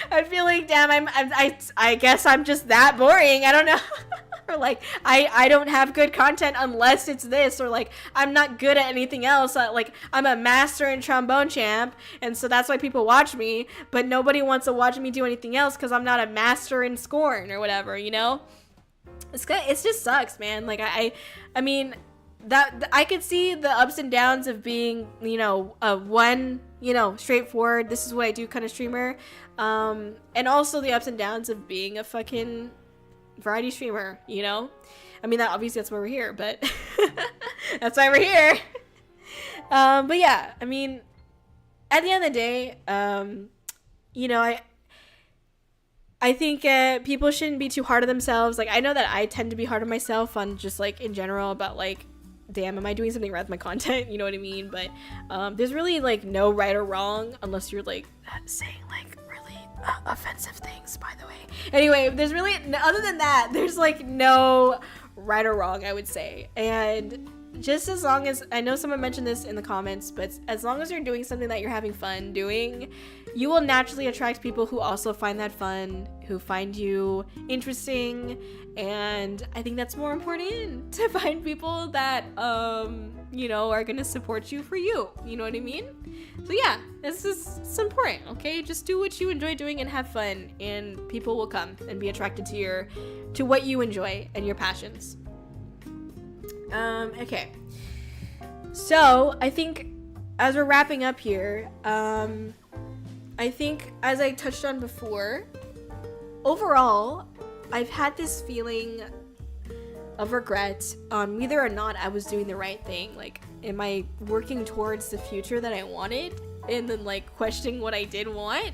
I'd feel like, damn, I guess I'm just that boring. I don't know. Or like, I don't have good content unless it's this, or like, I'm not good at anything else. Like, I'm a master in trombone champ, and so that's why people watch me, but nobody wants to watch me do anything else because I'm not a master in Scorn or whatever, you know? It just sucks, man. Like, I mean, that I could see the ups and downs of being, you know, one, you know, straightforward, this is what I do kind of streamer, and also the ups and downs of being a fucking variety streamer, you know? I mean, that obviously that's why we're here, but that's why we're here. But yeah, I mean, at the end of the day, you know, I think people shouldn't be too hard on themselves. Like, I know that I tend to be hard on myself on just like in general about like damn, am I doing something right with my content? You know what I mean? But there's really like no right or wrong, unless you're like saying like really offensive things, by the way. Anyway, there's really, other than that, there's like no right or wrong, I would say. And just as long as, I know someone mentioned this in the comments, but as long as you're doing something that you're having fun doing, you will naturally attract people who also find that fun, who find you interesting. And I think that's more important, to find people that you know, are gonna support you for you. You know what I mean? So yeah, it's important, okay? Just do what you enjoy doing and have fun, and people will come and be attracted to what you enjoy and your passions. Okay. So I think as we're wrapping up here, I think, as I touched on before, overall, I've had this feeling of regret on whether or not I was doing the right thing. Like, am I working towards the future that I wanted? And then, like, questioning what I did want.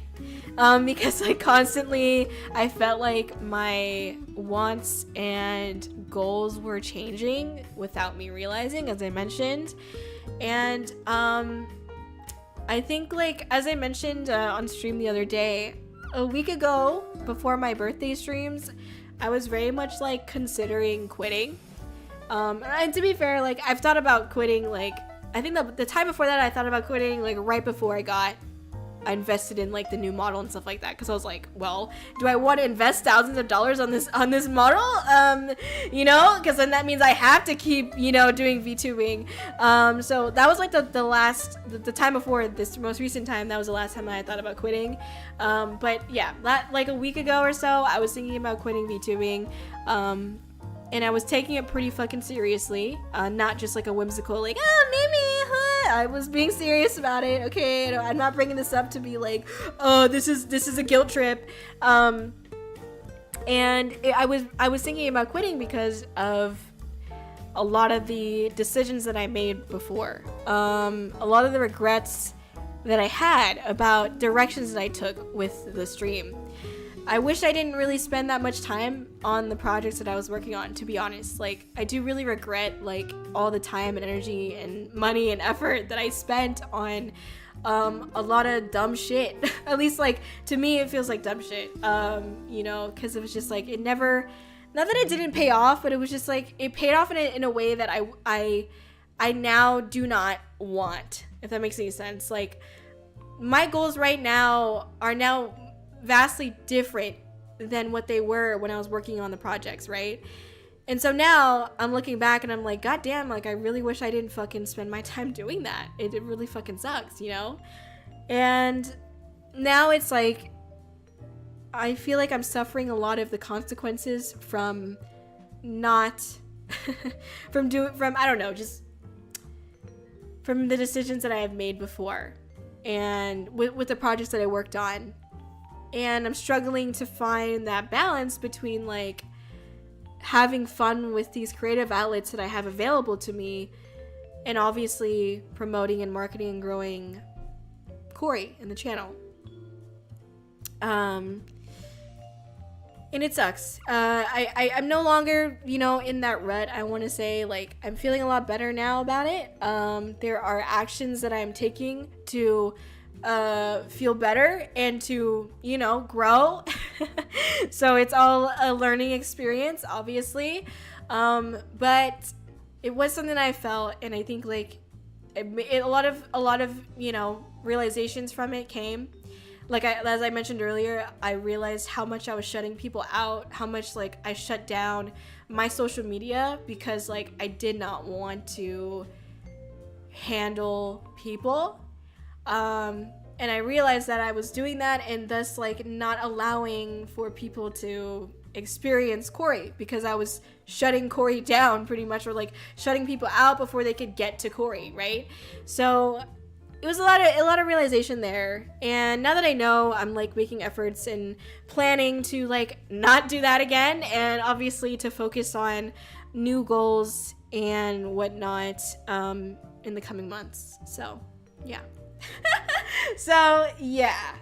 Because, like, constantly, I felt like my wants and goals were changing without me realizing, as I mentioned. And, I think, like, as I mentioned on stream the other day, a week ago, before my birthday streams, I was very much, like, considering quitting. And to be fair, like, I've thought about quitting, like, I think the time before that, I thought about quitting, like, right before I invested in, like, the new model and stuff like that, because I was like, well, do I want to invest thousands of dollars on this model? You know, because then that means I have to keep, you know, doing VTubing. So that was, like, the time before this most recent time. That was the last time I thought about quitting. But yeah, like a week ago or so, I was thinking about quitting VTubing. And I was taking it pretty fucking seriously, not just like a whimsical, like, oh, maybe, huh? I was being serious about it, okay? I'm not bringing this up to be like, oh, this is a guilt trip. And I was thinking about quitting because of a lot of the decisions that I made before. A lot of the regrets that I had about directions that I took with the stream. I wish I didn't really spend that much time on the projects that I was working on, to be honest. Like, I do really regret, like, all the time and energy and money and effort that I spent on a lot of dumb shit. At least, like, to me, it feels like dumb shit. You know, because it was just, like, it never, not that it didn't pay off, but it was just, like, it paid off in a way that I now do not want, if that makes any sense. Like, my goals right now are now vastly different than what they were when I was working on the projects, right? And so now I'm looking back and I'm like, god damn, like, I really wish I didn't fucking spend my time doing that. It really fucking sucks, you know? And now it's like, I feel like I'm suffering a lot of the consequences from not from I don't know, just from the decisions that I have made before, and with the projects that I worked on. And I'm struggling to find that balance between, like, having fun with these creative outlets that I have available to me, and obviously promoting and marketing and growing Kōri and the channel. And it sucks. I'm no longer, you know, in that rut. I want to say, like, I'm feeling a lot better now about it. There are actions that I'm taking to feel better and to, you know, grow. So it's all a learning experience, obviously. But it was something I felt, and I think, like, a lot of, you know, realizations from it came. Like, as I mentioned earlier, I realized how much I was shutting people out, how much, like, I shut down my social media because, like, I did not want to handle people. And I realized that I was doing that and thus, like, not allowing for people to experience Kōri, because I was shutting Kōri down pretty much, or, like, shutting people out before they could get to Kōri, right? So it was a lot of realization there. And now that I know, I'm, like, making efforts and planning to, like, not do that again, and obviously to focus on new goals and whatnot in the coming months. So yeah. So yeah,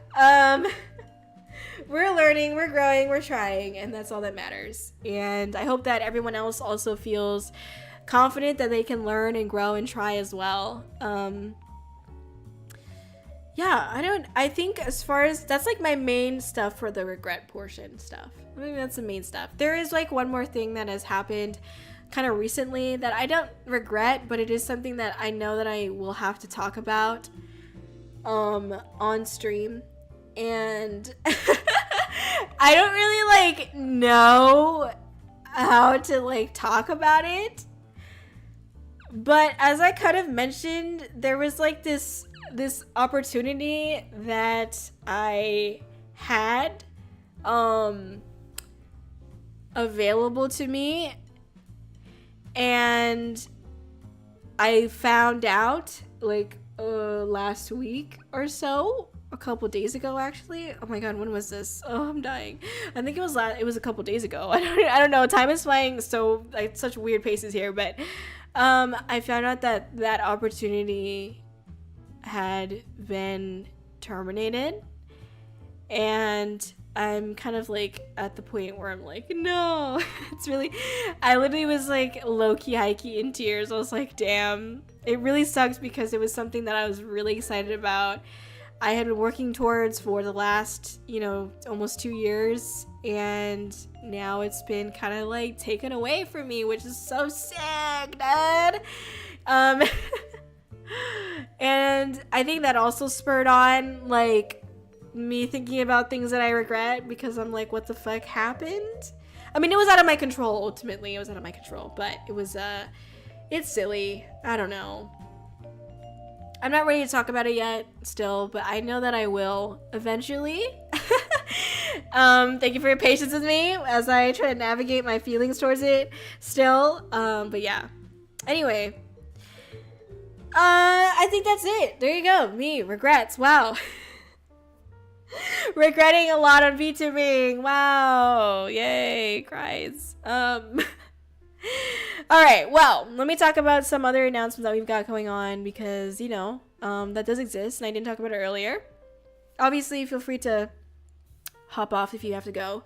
we're learning, we're growing, we're trying, and that's all that matters. And I hope that everyone else also feels confident that they can learn and grow and try as well. I think as far as that's like my main stuff for the regret portion stuff. I think that's the main stuff. There is like one more thing that has happened kind of recently that I don't regret, but it is something that I know that I will have to talk about on stream. And I don't really like know how to like talk about it. But as I kind of mentioned, there was like this opportunity that I had available to me, and I found out like last week or so, a couple days ago actually. Oh my god, when was this? Oh, I'm dying. I think it was a couple days ago. I don't know, time is flying so like such weird paces here, but I found out that opportunity had been terminated, and I'm kind of like at the point where I'm like, no. I literally was like low-key high-key in tears. I was like, damn, it really sucks because it was something that I was really excited about. I had been working towards for the last, almost 2 years, and now it's been kind of like taken away from me, which is so sick, dude. And I think that also spurred on like me thinking about things that I regret, because I'm like, what the fuck happened? I mean, it was out of my control. Ultimately, it was out of my control, but it's silly. I don't know. I'm not ready to talk about it yet still, but I know that I will eventually. Thank you for your patience with me as I try to navigate my feelings towards it still. But yeah. Anyway. I think that's it. There you go. Me. Regrets. Wow. Regretting a lot on VTubing. Wow. Yay. Cries. Alright, well, let me talk about some other announcements that we've got going on, because, that does exist, and I didn't talk about it earlier. Obviously, feel free to hop off if you have to go.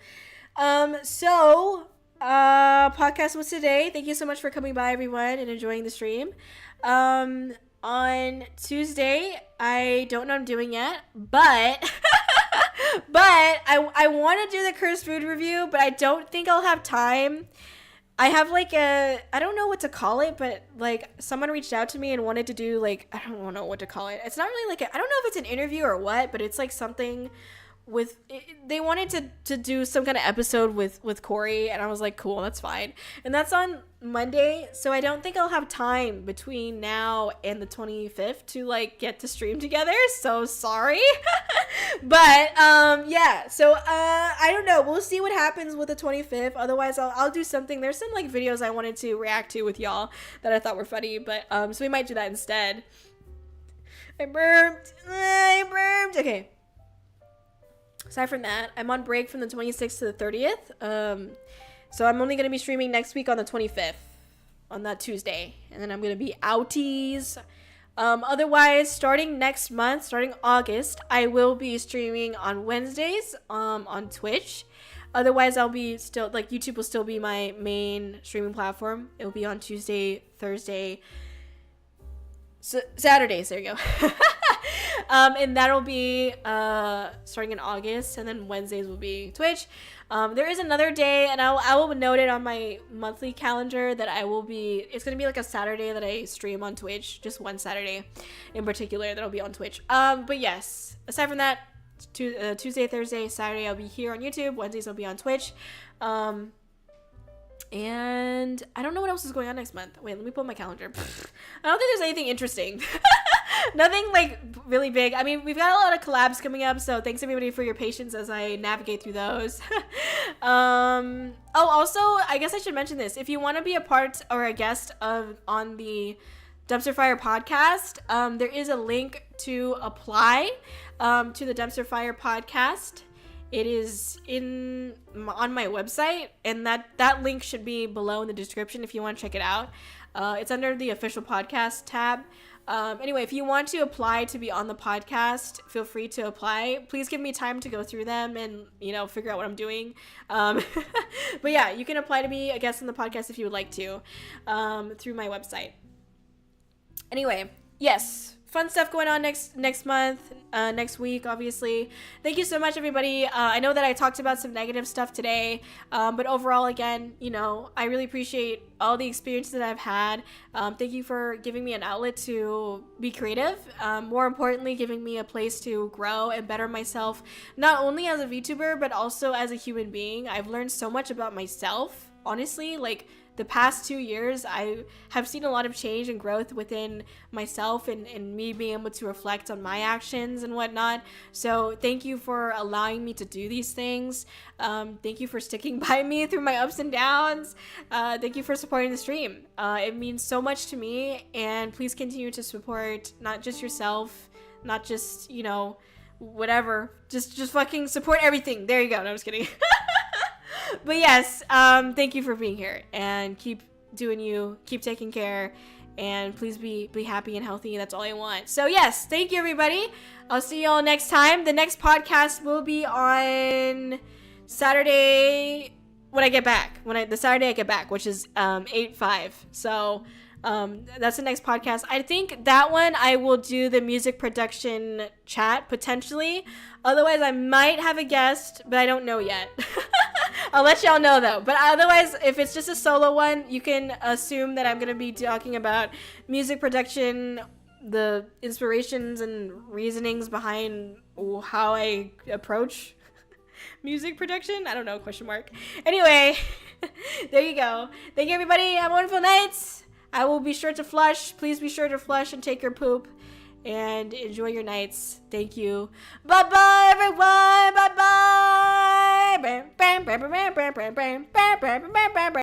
Podcast was today. Thank you so much for coming by, everyone, and enjoying the stream. On Tuesday, I don't know what I'm doing yet, but I want to do the cursed food review, but I don't think I'll have time. I have like I don't know what to call it, but like someone reached out to me and wanted to do like, I don't know what to call it. It's not really like I don't know if it's an interview or what, but it's like something with, they wanted to do some kind of episode with Kōri, and I was like, cool, that's fine. And that's on Monday, so I don't think I'll have time between now and the 25th to like get to stream together, so sorry. But yeah, so I don't know, we'll see what happens with the 25th. Otherwise I'll do something. There's some like videos I wanted to react to with y'all that I thought were funny, but so we might do that instead. I burped. Okay. Aside from that, I'm on break from the 26th to the 30th. So I'm only going to be streaming next week on the 25th, on that Tuesday. And then I'm going to be outies. Otherwise, starting next month, starting August, I will be streaming on Wednesdays on Twitch. Otherwise, I'll be still, like, YouTube will still be my main streaming platform. It'll be on Tuesday, Thursday, Saturdays. There you go. And that'll be starting in August, and then Wednesdays will be Twitch. There is another day, and I will note it on my monthly calendar that it's going to be like a Saturday that I stream on Twitch, just one Saturday in particular that'll be on Twitch. But yes, aside from that, Tuesday, Thursday, Saturday I'll be here on YouTube, Wednesdays I'll be on Twitch. And I don't know what else is going on next month. Wait, let me pull my calendar. I don't think there's anything interesting. Nothing like really big. I mean, we've got a lot of collabs coming up, so thanks everybody for your patience as I navigate through those. Also, I guess I should mention this. If you want to be a part or a guest on the Dumpster Fire podcast, there is a link to apply to the Dumpster Fire podcast. It is on my website, and that link should be below in the description if you want to check it out. It's under the official podcast tab. Anyway, if you want to apply to be on the podcast, feel free to apply. Please give me time to go through them and, figure out what I'm doing. But yeah, you can apply to be a guest on the podcast if you would like to, through my website. Anyway, yes, fun stuff going on next month, next week, obviously. Thank you so much, everybody. I know that I talked about some negative stuff today, but overall, again, I really appreciate all the experiences that I've had. Thank you for giving me an outlet to be creative. More importantly, giving me a place to grow and better myself, not only as a VTuber, but also as a human being. I've learned so much about myself, honestly, like, the past 2 years, I have seen a lot of change and growth within myself and me being able to reflect on my actions and whatnot. So thank you for allowing me to do these things. Thank you for sticking by me through my ups and downs. Thank you for supporting the stream. It means so much to me, and please continue to support not just yourself, not just, whatever. Just fucking support everything. There you go. No, I'm just kidding. But yes, thank you for being here, and keep doing you, keep taking care, and please be happy and healthy. That's all I want. So yes, thank you, everybody. I'll see you all next time. The next podcast will be on Saturday when I get back, the Saturday I get back, which is 8/5. So that's the next podcast. I think that one I will do the music production chat potentially. Otherwise, I might have a guest, but I don't know yet. I'll let y'all know though. But otherwise, if it's just a solo one, you can assume that I'm going to be talking about music production, the inspirations and reasonings behind how I approach music production. I don't know, question mark. Anyway, there you go. Thank you, everybody. Have a wonderful night. I will be sure to flush. Please be sure to flush and take your poop. And enjoy your nights. Thank you. Bye-bye, everyone. Bye-bye.